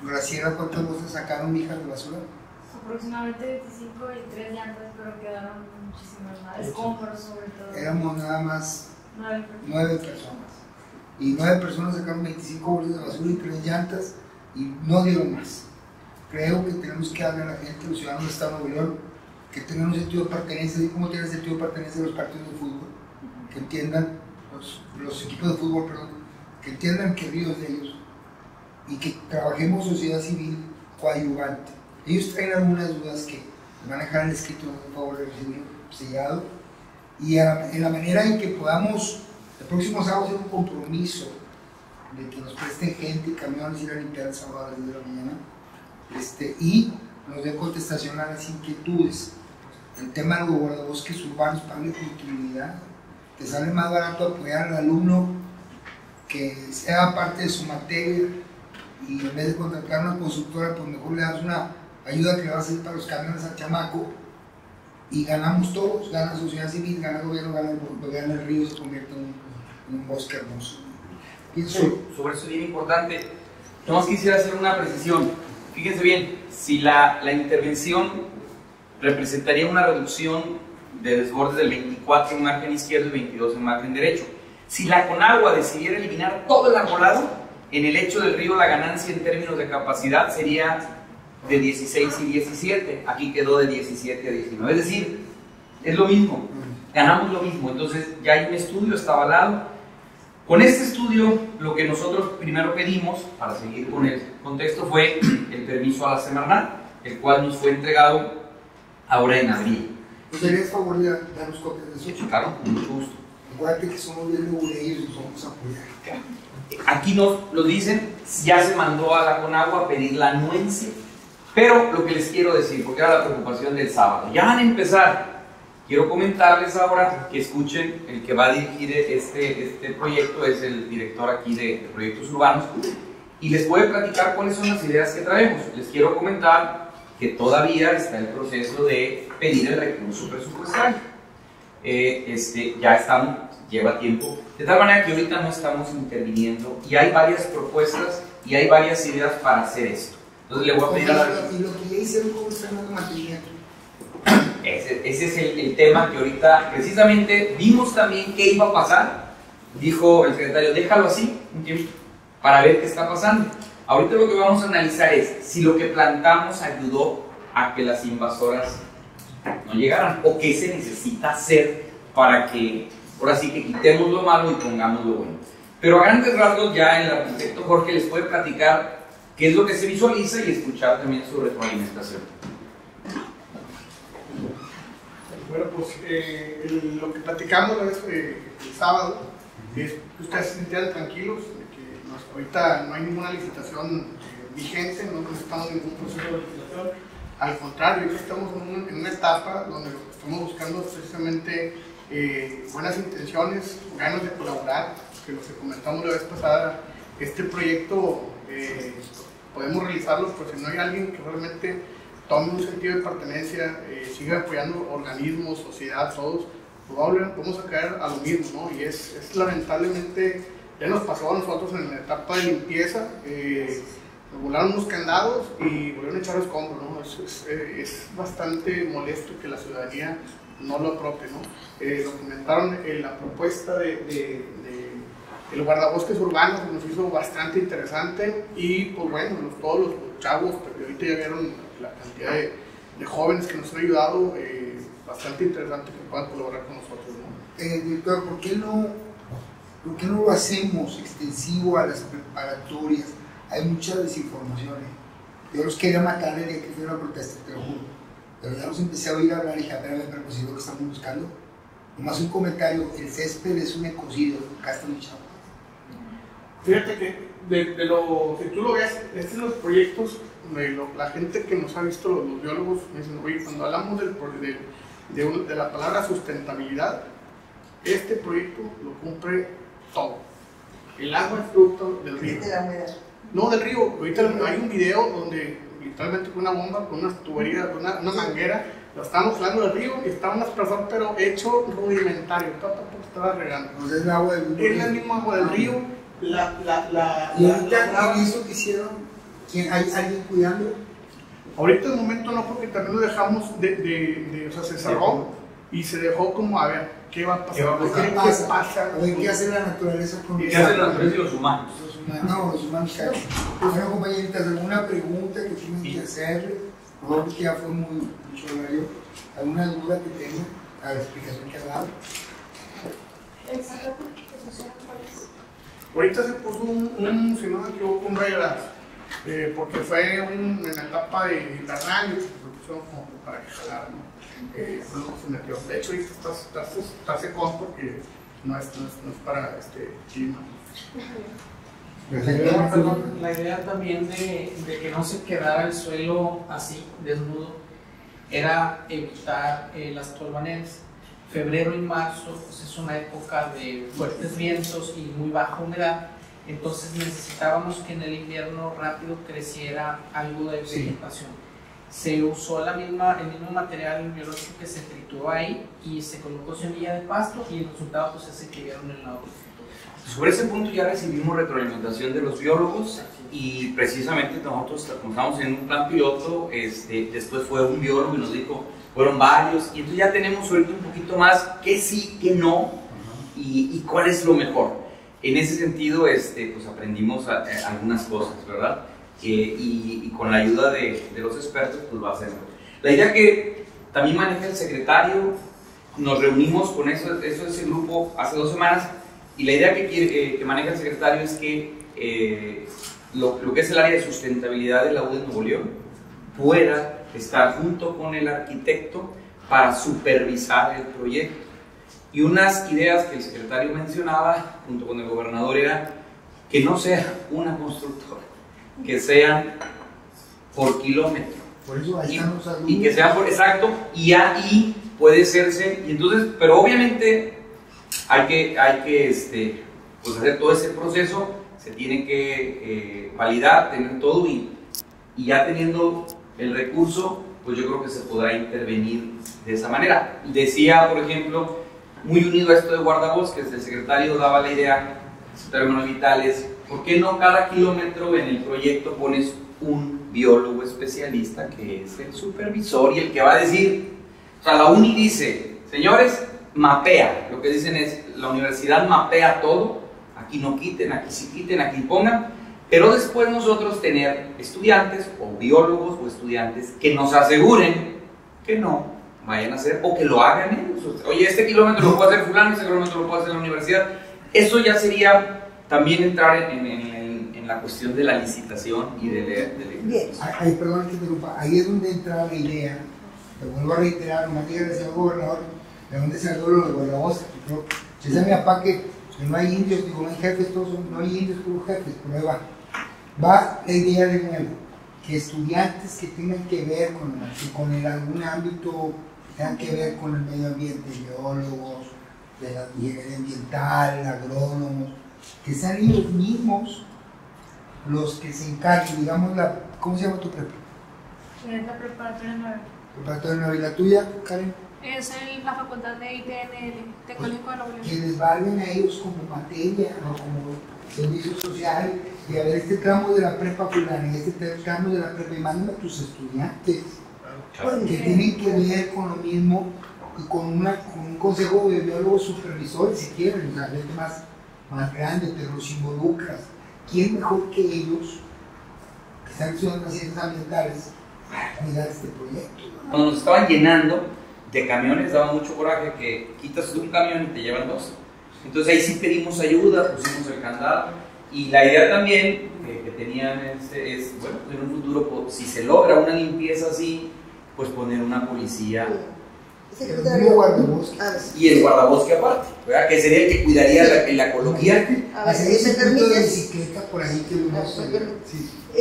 Graciela, ¿cuántas bolsas sacaron, mija, de basura? Aproximadamente 25 y 3 llantas, pero quedaron muchísimas más. Escombros sobre todo. Éramos nada más 9 personas. Y 9 personas sacaron 25 bolsas de basura y 3 llantas y no dieron más. Creo que tenemos que darle a la gente, los ciudadanos de Estado de Nuevo León, que tengan un sentido de pertenencia, así como tienen sentido de pertenencia de los partidos de fútbol, que entiendan, los equipos de fútbol, perdón, que entiendan que el río es de ellos y que trabajemos sociedad civil coadyuvante. Ellos traen algunas dudas que van a dejar el escrito en favor de recibirlo sellado y en la manera en que podamos el próximo sábado hacer un compromiso de que nos presten gente y camiones ir a limpiar el sábado a las 10 de la mañana y nos den contestación a las inquietudes. El tema de los guardabosques urbanos para la continuidad, que sale más barato apoyar al alumno que sea parte de su materia y en vez de contratar una consultora, pues mejor le das una ayuda que le va a hacer para los camiones al chamaco y ganamos todos, gana la sociedad civil, gana el gobierno, gana el río, se convierte en un bosque hermoso. Pienso sobre eso es bien importante. Nomás quisiera hacer una precisión. Fíjense bien, si la intervención representaría una reducción de desbordes del 24 en margen izquierdo y 22 en margen derecho. Si la Conagua decidiera eliminar todo el arbolado, en el lecho del río la ganancia en términos de capacidad sería de 16 y 17, aquí quedó de 17 a 19, es decir, es lo mismo, ganamos lo mismo. Entonces ya hay un estudio, está avalado. Con este estudio, lo que nosotros primero pedimos, para seguir con el contexto, fue el permiso a la Semarnat, el cual nos fue entregado ahora en abril. ¿Nos harías favor de darnos copias de eso? Claro, con mucho gusto. Acuérdate que somos bien lugureños y nos vamos a apoyar. Aquí nos lo dicen, ya se mandó a la Conagua a pedir la anuencia, pero lo que les quiero decir, porque era la preocupación del sábado, ya van a empezar. Quiero comentarles ahora que escuchen, el que va a dirigir este proyecto es el director aquí de Proyectos Urbanos y les voy a platicar cuáles son las ideas que traemos. Les quiero comentar que todavía está el proceso de pedir el recurso presupuestario. Ya estamos, lleva tiempo, de tal manera que ahorita no estamos interviniendo y hay varias propuestas y hay varias ideas para hacer esto. Entonces le voy a pedir a la... Y lo que ya hicieron con el tema de mantenimiento. Ese es el tema que ahorita precisamente vimos también qué iba a pasar. Dijo el secretario, déjalo así un tiempo para ver qué está pasando. Ahorita lo que vamos a analizar es si lo que plantamos ayudó a que las invasoras no llegaran o qué se necesita hacer para que, ahora sí que quitemos lo malo y pongamos lo bueno. Pero a grandes rasgos ya el arquitecto Jorge les puede platicar qué es lo que se visualiza y escuchar también su retroalimentación. Bueno, pues lo que platicamos el sábado es que ustedes se sintieran tranquilos, de que ahorita no hay ninguna licitación vigente, no estamos en ningún proceso de licitación. Al contrario, estamos en una etapa donde lo que estamos buscando es precisamente buenas intenciones, ganas de colaborar, que lo que comentamos la vez pasada, este proyecto podemos realizarlo, pues si no hay alguien que realmente tome un sentido de pertenencia, siga apoyando organismos, sociedad, todos, probablemente vamos a caer a lo mismo, ¿no? Y es lamentablemente, ya nos pasó a nosotros en la etapa de limpieza, volaron unos candados y volvieron a echar escombros, ¿no? Es bastante molesto que la ciudadanía no lo apropie, ¿no? Lo comentaron en la propuesta el guardabosques urbanos, que nos hizo bastante interesante y pues bueno, todos los chavos, pero ahorita ya vieron la cantidad de jóvenes que nos han ayudado, bastante interesante que puedan colaborar con nosotros, ¿no? Director, ¿por qué no lo hacemos extensivo a las preparatorias? Hay mucha desinformación. Yo los quería matar el día que fue una protesta, te lo juro. Pero ya los empecé a oír hablar y dije, pero pues es lo que estamos buscando. Nomás un comentario, el césped es un ecocidio, acá está muy chavo. Fíjate que de lo que tú lo veas, estos son los proyectos la gente que nos ha visto, los biólogos, me dicen, oye, cuando hablamos de la palabra sustentabilidad, este proyecto lo cumple todo. El agua es fruto del río. De la humedad. No, del río. Ahorita hay un video donde literalmente con una bomba, con unas tuberías, con una manguera, lo estamos jalando del río y está un aspersor, pero hecho rudimentario. Tampoco estaba regando. Pues es el agua del río. Es la misma agua del río. Y ahorita en eso que hicieron, ¿hay alguien cuidando? Ahorita en el momento no, porque también lo dejamos o sea, se cerró y se dejó como a ver qué va a pasar. ¿Qué pasa? A ver qué hace la naturaleza con ¿Qué hacen la naturaleza y los humanos? No, los humanos. Bueno, compañeritas, ¿alguna pregunta que tienen que hacerle? No, porque ya fue mucho horario. ¿Alguna duda que tengan a la explicación que ha dado? Ahorita se puso si no me equivoco, un reglas, porque fue en la etapa de invernal, se pusieron como para jalar, ¿no? Luego se metió. De hecho, ahorita está secón porque no es para clima. La idea también de que no se quedara el suelo así, desnudo, era evitar las tolvaneras. Febrero y marzo pues es una época de fuertes vientos y muy baja humedad, entonces necesitábamos que en el invierno rápido creciera algo de vegetación. Se usó el mismo material biológico que se trituró ahí y se colocó semilla de pasto y el resultado pues es el que vieron en la otra. Sobre ese punto ya recibimos retroalimentación de los biólogos y precisamente nosotros, como estamos en un plan piloto, después fue un biólogo y nos dijo, fueron varios, y entonces ya tenemos ahorita un poquito más qué sí, qué no, y cuál es lo mejor. En ese sentido, pues aprendimos algunas cosas, ¿verdad? Y con la ayuda de los expertos, pues va a ser mejor. La idea que también maneja el secretario, nos reunimos con ese grupo hace 2 semanas, y la idea que maneja el secretario es que lo que es el área de sustentabilidad de la UDEM Nuevo León pueda estar junto con el arquitecto para supervisar el proyecto. Y unas ideas que el secretario mencionaba junto con el gobernador era que no sea una constructora, que sean por kilómetro. Por eso ahí están los alumnos. Y que sean por exacto, y ahí puede serse, y entonces, pero obviamente hay que pues hacer todo ese proceso, se tiene que validar, tener todo, y ya teniendo el recurso, pues yo creo que se podrá intervenir de esa manera. Decía, por ejemplo, muy unido a esto de guardabosques, el secretario daba la idea, el secretario Manuel Vitales, ¿por qué no cada kilómetro en el proyecto pones un biólogo especialista que es el supervisor y el que va a decir, o sea, la UNI dice, señores, mapea, lo que dicen es, la universidad mapea todo, aquí no quiten, aquí sí quiten, aquí pongan, pero después nosotros tener estudiantes o biólogos o estudiantes que nos aseguren que no vayan a hacer o que lo hagan ellos. Oye, este kilómetro lo puede hacer fulano, este kilómetro lo puede hacer la universidad. Eso ya sería también entrar en la cuestión de la licitación y de perdón que interrumpa, ahí es donde entra la idea, lo vuelvo a reiterar, nomás dígale al señor gobernador, de dónde salió lo de guardabosques, que decía mi papá que no hay indios, digo, no hay jefes, no hay indios, puros jefes, por ahí va la idea de nuevo, que estudiantes que tengan que ver con algún ámbito, tengan que ver con el medio ambiente, biólogos, de la ingeniería ambiental, agrónomos, que sean ellos mismos los que se encarguen, digamos, ¿cómo se llama tu prepa? La preparatoria 9. Preparatoria 9, ¿y la tuya, Karen? Es la facultad de ITNL, Tecnológico de Nuevo León. Que les valgan a ellos como materia, ¿no? Como servicio social, y a ver este tramo de la prepa fulana y este tramo de la prepa, y manden a tus estudiantes que tienen que ver con lo mismo y con un consejo de biólogos supervisores si quieren, o sea, gente más grande, pero los involucras. ¿Quién mejor que ellos que están estudiando las ciencias ambientales para cuidar este proyecto? Cuando nos estaban llenando de camiones, daba mucho coraje que quitas un camión y te llevan 2. Entonces ahí sí pedimos ayuda, pusimos el candado, y la idea también que tenían es, bueno, en un futuro, si se logra una limpieza así, pues poner una policía y el guardabosque aparte, ¿verdad? Que sería el que cuidaría la ecología. Hacer ese punto de bicicleta por ahí que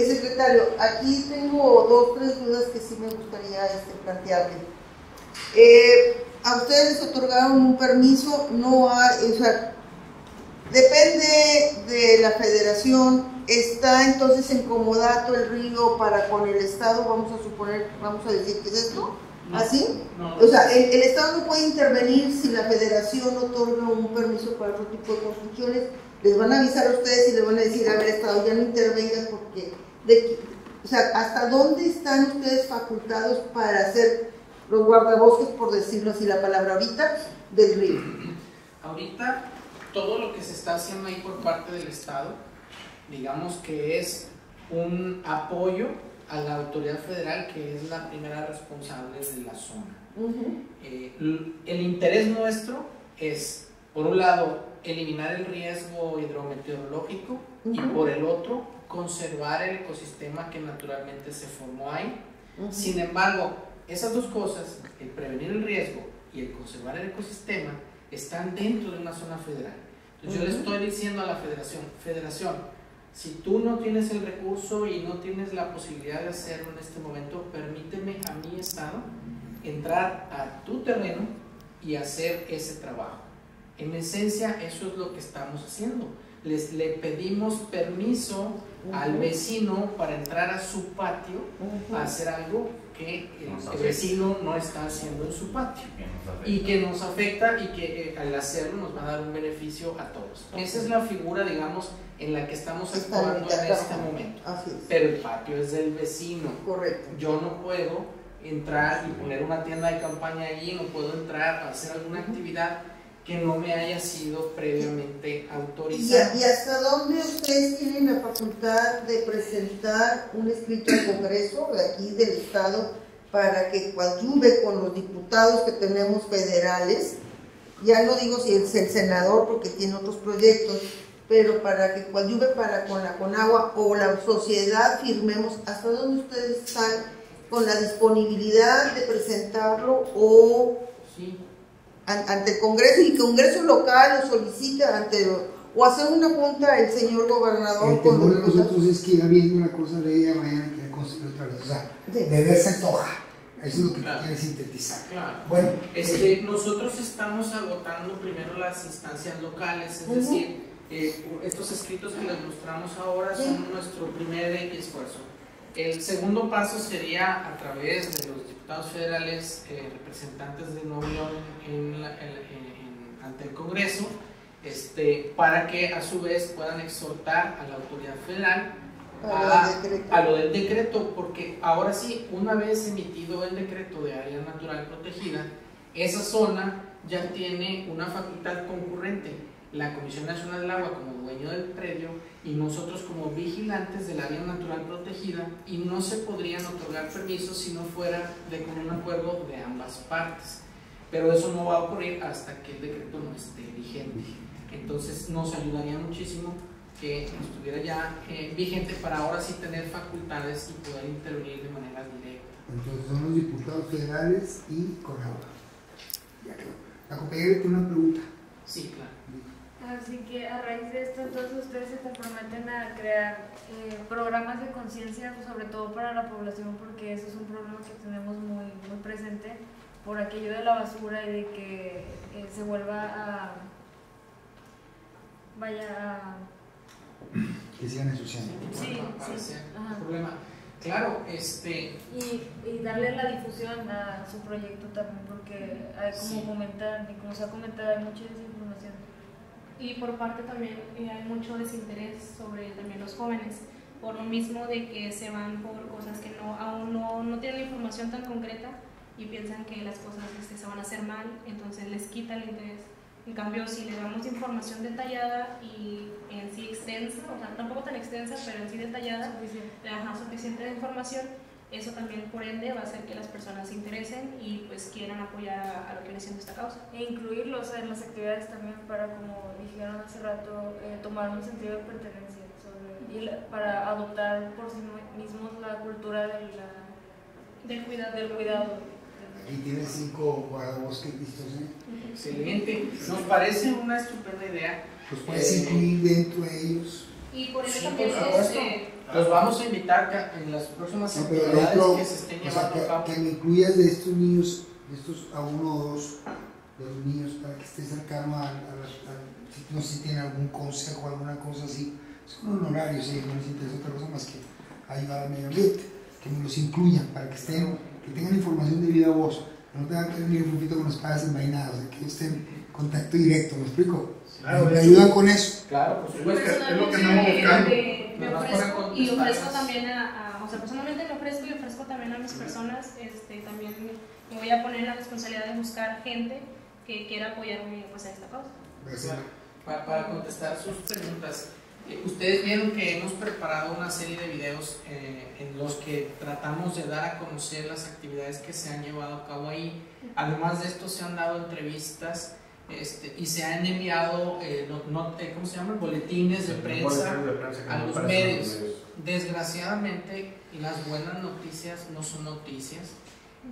Secretario, aquí tengo 2 o 3 dudas que sí me gustaría plantearle. A ustedes les otorgaron un permiso, no hay, o sea, depende de la federación, está entonces en comodato el río para con el Estado, vamos a suponer, vamos a decir que es esto, No, ¿así? no. O sea, el Estado no puede intervenir si la federación otorga un permiso para otro tipo de construcciones, les van a avisar a ustedes y les van a decir, a ver, Estado, ya no intervengas porque, o sea, ¿hasta dónde están ustedes facultados para hacer los guardabosques, por decirlo así la palabra ahorita, del río? Ahorita todo lo que se está haciendo ahí por parte del Estado, digamos que es un apoyo a la autoridad federal, que es la primera responsable de la zona. El interés nuestro es, por un lado, eliminar el riesgo hidrometeorológico y por el otro, conservar el ecosistema que naturalmente se formó ahí. Sin embargo, esas dos cosas, el prevenir el riesgo y el conservar el ecosistema, están dentro de una zona federal. Entonces yo le estoy diciendo a la federación, si tú no tienes el recurso y no tienes la posibilidad de hacerlo en este momento, permíteme a mi Estado entrar a tu terreno y hacer ese trabajo. En esencia, eso es lo que estamos haciendo. Le pedimos permiso al vecino para entrar a su patio a hacer algo que el vecino no está haciendo en su patio y que nos afecta y que al hacerlo nos va a dar un beneficio a todos. Esa es la figura, digamos, en la que estamos actuando en este momento. Pero el patio es del vecino. Correcto. Yo no puedo entrar y poner una tienda de campaña allí, no puedo entrar a hacer alguna actividad que no me haya sido previamente autorizada. ¿Y hasta dónde ustedes tienen la facultad de presentar un escrito al Congreso de aquí del Estado para que coadyuve con los diputados que tenemos federales? Ya no digo si es el senador porque tiene otros proyectos, pero para que coadyuve para con la Conagua o la sociedad firmemos, ¿hasta dónde ustedes están con la disponibilidad de presentarlo o ante el Congreso, y que el Congreso local lo solicita o hacer una junta el señor gobernador? El temor de nosotros es que irá viendo una cosa de ella mañana que construir otra vez, o sea, de verse antoja. Eso es lo que quiere sintetizar. Claro. Bueno, nosotros estamos agotando primero las instancias locales, es decir, estos escritos que les mostramos ahora son nuestro primer esfuerzo. El segundo paso sería a través de los diputados federales, representantes de Nuevo León ante el Congreso, para que a su vez puedan exhortar a la autoridad federal a lo del decreto, porque ahora sí, una vez emitido el decreto de área natural protegida, esa zona ya tiene una facultad concurrente, la Comisión Nacional del Agua como dueño del predio y nosotros como vigilantes del área natural protegida, y no se podrían otorgar permisos si no fuera con un acuerdo de ambas partes, pero eso no va a ocurrir hasta que el decreto no esté vigente. Entonces nos ayudaría muchísimo que estuviera ya vigente para ahora sí tener facultades y poder intervenir de manera directa. Entonces son los diputados federales y Conagua. La compañera tiene una pregunta. Sí, claro. Así que a raíz de esto, entonces ustedes se comprometen a crear programas de conciencia, sobre todo para la población, porque eso es un problema que tenemos muy, muy presente por aquello de la basura y de que se vuelva que sigan ensuciando. Sí, problema. Claro, y darle la difusión a su proyecto también, porque hay como se ha comentado, hay mucha desinformación. Y por parte también hay mucho desinterés sobre también los jóvenes, por lo mismo de que se van por cosas que aún no tienen la información tan concreta y piensan que las cosas se van a hacer mal, entonces les quita el interés. En cambio, si le damos información detallada y en sí extensa, o sea, tampoco tan extensa, pero en sí detallada, suficiente información, eso también por ende va a hacer que las personas se interesen y pues quieran apoyar a lo que viene siendo esta causa. E incluirlos en las actividades también para, como dijeron hace rato, tomar un sentido de pertenencia y para adoptar por sí mismos la cultura del cuidado. Aquí tiene 5 guardabosques listos, Excelente, nos parece una estupenda idea. Los puedes incluir dentro de ellos. Y por eso sí, también Los vamos a invitar en las próximas actividades que se estén llevando a cabo. Que me incluyas de estos niños, a uno o dos de los niños, para que esté cercano no sé si tienen algún consejo, alguna cosa así. Son honorarios, no les interesa otra cosa más que ayudar al medio ambiente. Que me los incluyan para que tengan información de viva voz, que no tengan que venir un poquito con espadas envainadas, que estén en contacto directo, ¿me explico? Claro, me ayudan con eso. Claro, por supuesto. Es lo que andamos buscando. Me ofrezco y ofrezco también o sea, personalmente me ofrezco y ofrezco también a mis personas, también me voy a poner en la responsabilidad de buscar gente que quiera apoyarme pues, en esta causa. Gracias. Para contestar sus preguntas, ustedes vieron que hemos preparado una serie de videos en los que tratamos de dar a conocer las actividades que se han llevado a cabo ahí. Además de esto se han dado entrevistas y se han enviado ¿cómo se llaman? Boletines de prensa a los medios. Desgraciadamente las buenas noticias no son noticias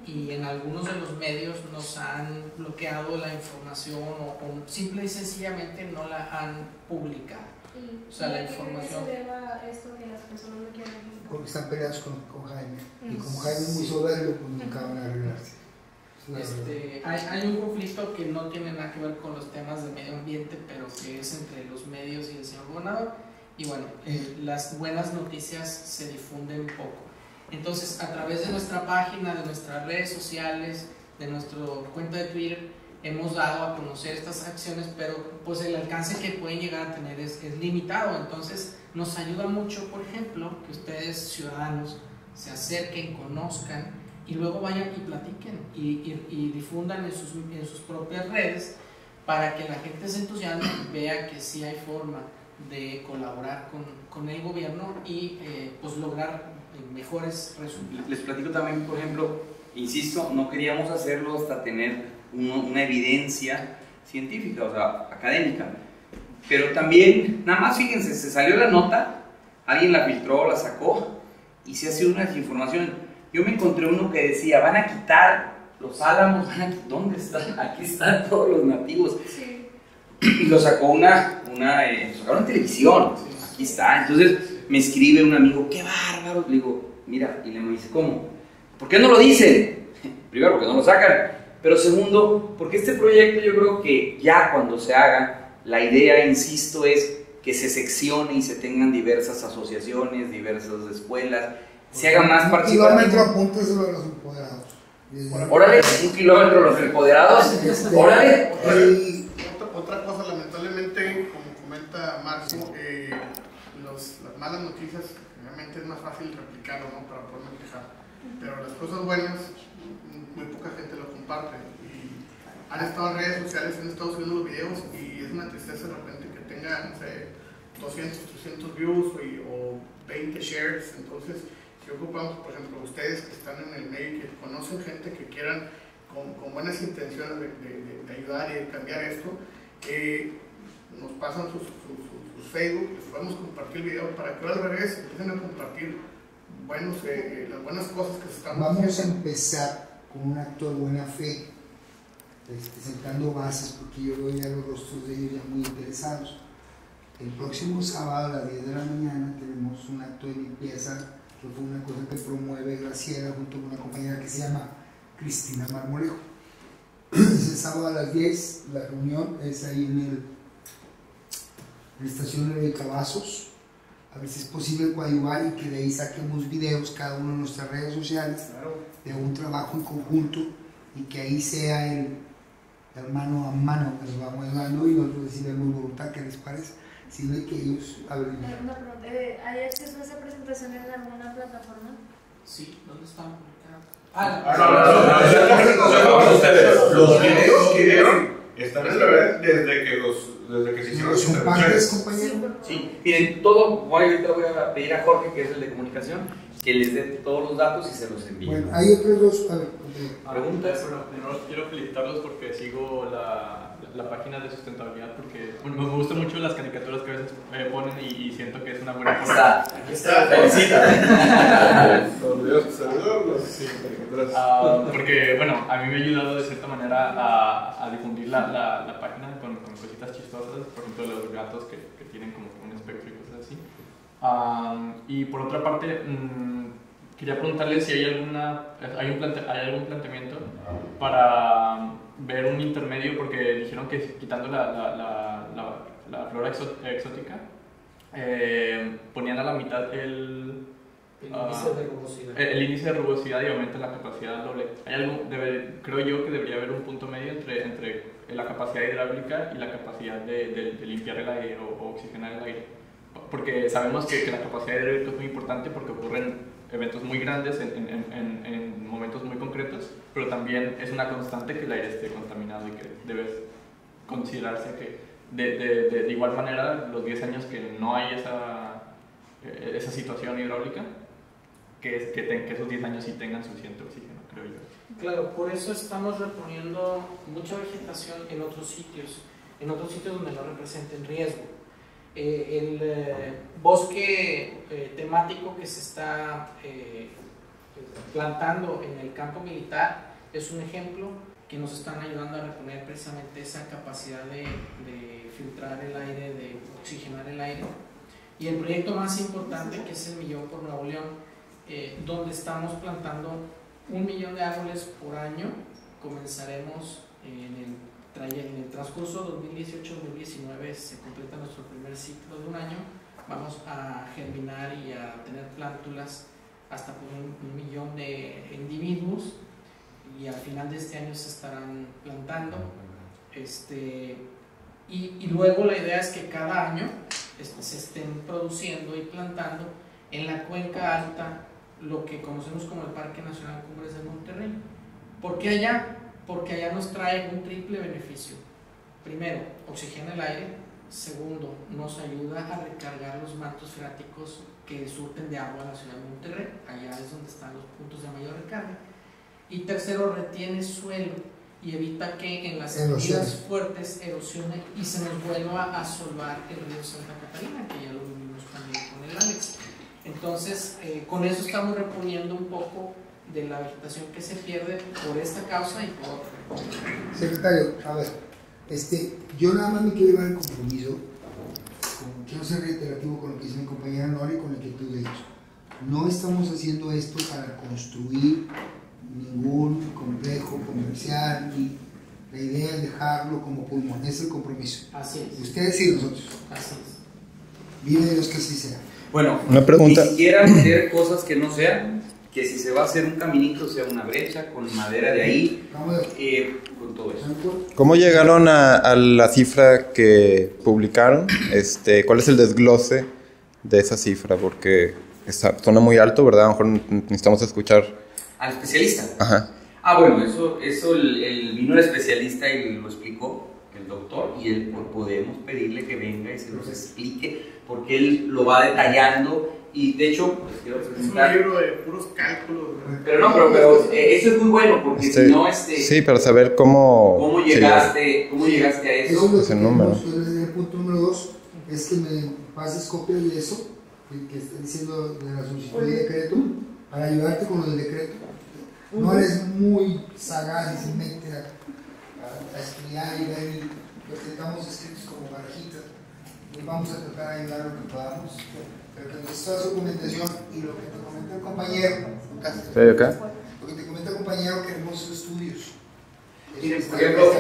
y en algunos de los medios nos han bloqueado la información o simple y sencillamente no la han publicado. O sea, la información. ¿Qué se deba esto que las personas no quieren? Porque están peleados con Jaime. Y como Jaime es muy soberbio, pues nunca van a arreglarse. Hay un conflicto que no tiene nada que ver con los temas de medio ambiente, pero que es entre los medios y el señor gobernador. Y bueno, las buenas noticias se difunden poco. Entonces, a través de nuestra página, de nuestras redes sociales, de nuestra cuenta de Twitter, hemos dado a conocer estas acciones, pero pues el alcance que pueden llegar a tener es limitado. Entonces, nos ayuda mucho, por ejemplo, que ustedes, ciudadanos, se acerquen, conozcan y luego vayan y platiquen y difundan en sus propias redes para que la gente se entusiasme y vea que sí hay forma de colaborar con el gobierno y pues lograr mejores resultados. Les platico también, por ejemplo, insisto, no queríamos hacerlo hasta tener una evidencia científica, o sea, académica, pero también, nada más fíjense, se salió la nota, alguien la filtró, la sacó y se hace una desinformación. Yo me encontré uno que decía, van a quitar los álamos, ¿dónde están? Aquí están todos los nativos. Sí. Y lo sacó sacaron en televisión, aquí está. Entonces me escribe un amigo, qué bárbaro. Le digo, mira, y me dice, ¿cómo? ¿Por qué no lo dicen? Primero, porque no lo sacan, pero segundo, porque este proyecto yo creo que ya cuando se haga, la idea, insisto, es que se seccione y se tengan diversas asociaciones, diversas escuelas, se haga más participativo. 1 kilómetro, apúnteselo a los empoderados. Órale, 1 kilómetro los empoderados. Órale. Otra cosa, lamentablemente, como comenta Máximo, las malas noticias realmente es más fácil replicarlo, ¿no? Para poder manejar. Pero las cosas buenas, muy poca gente lo comparte. Y han estado en redes sociales, han estado subiendo los videos y es una tristeza de repente que tenga, no sé, 200, 300 views o 20 shares. Entonces, si ocupamos, por ejemplo, ustedes que están en el medio y que conocen gente que quieran con buenas intenciones de ayudar y de cambiar esto, nos pasan sus Facebook, les podemos compartir el video para que ahora al revés empiecen a compartir las buenas cosas que se están haciendo. Vamos a empezar con un acto de buena fe, sentando bases, porque yo veo ya los rostros de ellos ya muy interesados. El próximo sábado a las 10 de la mañana tenemos un acto de limpieza, que fue una cosa que promueve Graciela junto con una compañera que se llama Cristina Marmolejo. Ese sábado a las 10 la reunión es ahí en la estación de Cavazos, a ver si es posible coadyuvar y que de ahí saquemos videos cada uno en nuestras redes sociales de un trabajo en conjunto y que ahí sea el mano a mano que nos vamos ayudando y nosotros decidimos voluntad. ¿Qué les parece? Si ve que ellos abren. Una pregunta, ¿hay acceso a esa presentación en alguna plataforma? Sí, ¿dónde están publicados? Los videos que vieron están en la red desde que se hicieron los compartes, compañero. Sí, miren, ahorita voy a pedir a Jorge, que es el de comunicación, que les dé todos los datos y se los envíe. Bueno, hay otros dos. ¿Preguntas? Bueno, primero quiero felicitarlos porque sigo la página de sustentabilidad, porque me gustan mucho las caricaturas que a veces ponen y siento que es una buena forma. Aquí está, felicita. Sí, porque, bueno, a mí me ha ayudado de cierta manera a difundir la página con cositas chistosas, por ejemplo, los gatos que tienen como un espectro y cosas así. Y por otra parte, quería preguntarle si hay algún planteamiento para ver un intermedio, porque dijeron que quitando la flora exótica, ponían a la mitad el índice de rugosidad y aumenta la capacidad doble. Creo yo que debería haber un punto medio entre la capacidad hidráulica y la capacidad de limpiar el aire o oxigenar el aire, porque sabemos que la capacidad hidráulica es muy importante porque ocurren eventos muy grandes en momentos muy concretos, pero también es una constante que el aire esté contaminado y que debe considerarse que de igual manera los 10 años que no hay esa situación hidráulica, que esos 10 años sí tengan suficiente oxígeno, creo yo. Claro, por eso estamos reponiendo mucha vegetación en otros sitios donde no representen riesgo. El bosque temático que se está plantando en el campo militar es un ejemplo que nos están ayudando a reponer precisamente esa capacidad de filtrar el aire, de oxigenar el aire. Y el proyecto más importante, que es el Millón por Nuevo León, donde estamos plantando 1 millón de árboles por año. Comenzaremos en el transcurso 2018-2019, se completa nuestro primer ciclo de un año. Vamos a germinar y a tener plántulas hasta por 1 millón de individuos, y al final de este año se estarán plantando. Y luego la idea es que cada año se estén produciendo y plantando en la cuenca alta lo que conocemos como el Parque Nacional Cumbres de Monterrey. ¿Por qué allá? Porque allá nos trae un triple beneficio. Primero, oxigena el aire. Segundo, nos ayuda a recargar los mantos freáticos que surten de agua a la ciudad de Monterrey. Allá es donde están los puntos de mayor recarga. Y tercero, retiene suelo y evita que en las lluvias fuertes erosione y se nos vuelva a asolvar el río Santa Catarina, que ya lo vimos también con el Alex. Entonces, con eso estamos reponiendo un poco de la vegetación que se pierde por esta causa y por otra. Secretario, a ver, yo nada más me quiero llevar el compromiso, quiero ser reiterativo con lo que dice mi compañera Nora y con la inquietud de ellos. No estamos haciendo esto para construir ningún complejo comercial, y la idea es dejarlo como pulmón, ese es el compromiso. Así es. Ustedes y nosotros. Así es. Vive Dios que así sea. Bueno, una pregunta. Ni siquiera meter cosas que no sean, que si se va a hacer un caminito sea una brecha con madera de ahí, con todo eso. ¿Cómo llegaron a la cifra que publicaron? ¿Cuál es el desglose de esa cifra? Porque suena muy alto, ¿verdad? A lo mejor necesitamos escuchar al especialista. Ajá. Bueno, eso vino el especialista y lo explicó, el doctor, y él podemos pedirle que venga y se nos explique, porque él lo va detallando. Y de hecho, pues quiero presentar. Es un libro de puros cálculos. Pero eso es muy bueno, porque si no, sí, para saber cómo llegaste a eso. Ese número. El punto número 2 es que me pases copia de eso, que está diciendo de la solicitud de decreto, para ayudarte con lo del decreto. No eres muy sagaz y se mete a estudiar y ver lo que estamos escritos como barajitas. Y vamos a tratar de ayudar lo que podamos. Pero que nos toda su documentación y lo que te comenta el compañero. Lo que te comenta el compañero, queremos estudios. Miren, por ejemplo,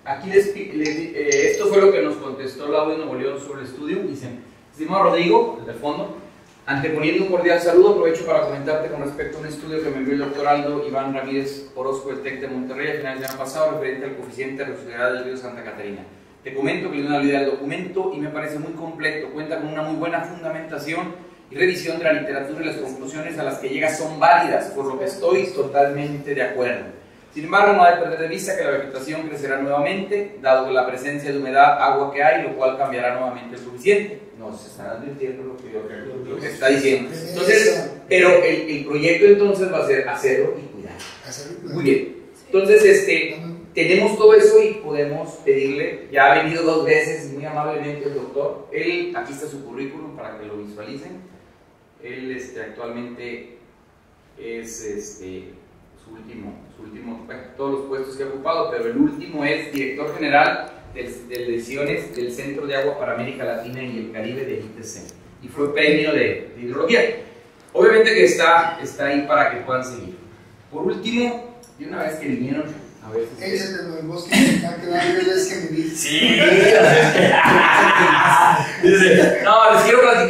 aquí esto fue lo que nos contestó la de Nuevo León sobre el estudio. Dicen: estimado Rodrigo, desde el fondo, anteponiendo un cordial saludo, aprovecho para comentarte con respecto a un estudio que me envió el doctor Aldo Iván Ramírez Orozco del TEC de Monterrey a finales del año pasado, referente al coeficiente de erosividad del río Santa Catarina. Te comento que le doy una leída al documento y me parece muy completo, cuenta con una muy buena fundamentación y revisión de la literatura, y las conclusiones a las que llega son válidas, por lo que estoy totalmente de acuerdo. Sin embargo, no hay que perder de vista que la vegetación crecerá nuevamente, dado la presencia de humedad, agua que hay, lo cual cambiará nuevamente el coeficiente. No, se está advirtiendo lo que está diciendo. Entonces, pero el proyecto entonces va a ser hacerlo y cuidar. Muy bien. Entonces, tenemos todo eso y podemos pedirle, ya ha venido 2 veces muy amablemente el doctor. Él, aquí está su currículum para que lo visualicen. Él actualmente es su último, bueno, todos los puestos que ha ocupado, pero el último es director general de lesiones del Centro de Agua para América Latina y el Caribe de ITC. y fue premio de hidrología. Obviamente que está ahí para que puedan seguir. Por último, de una vez que vinieron, a ver si... Ese de lo del bosque musical que da es que me dice. Sí, no, les quiero platicar.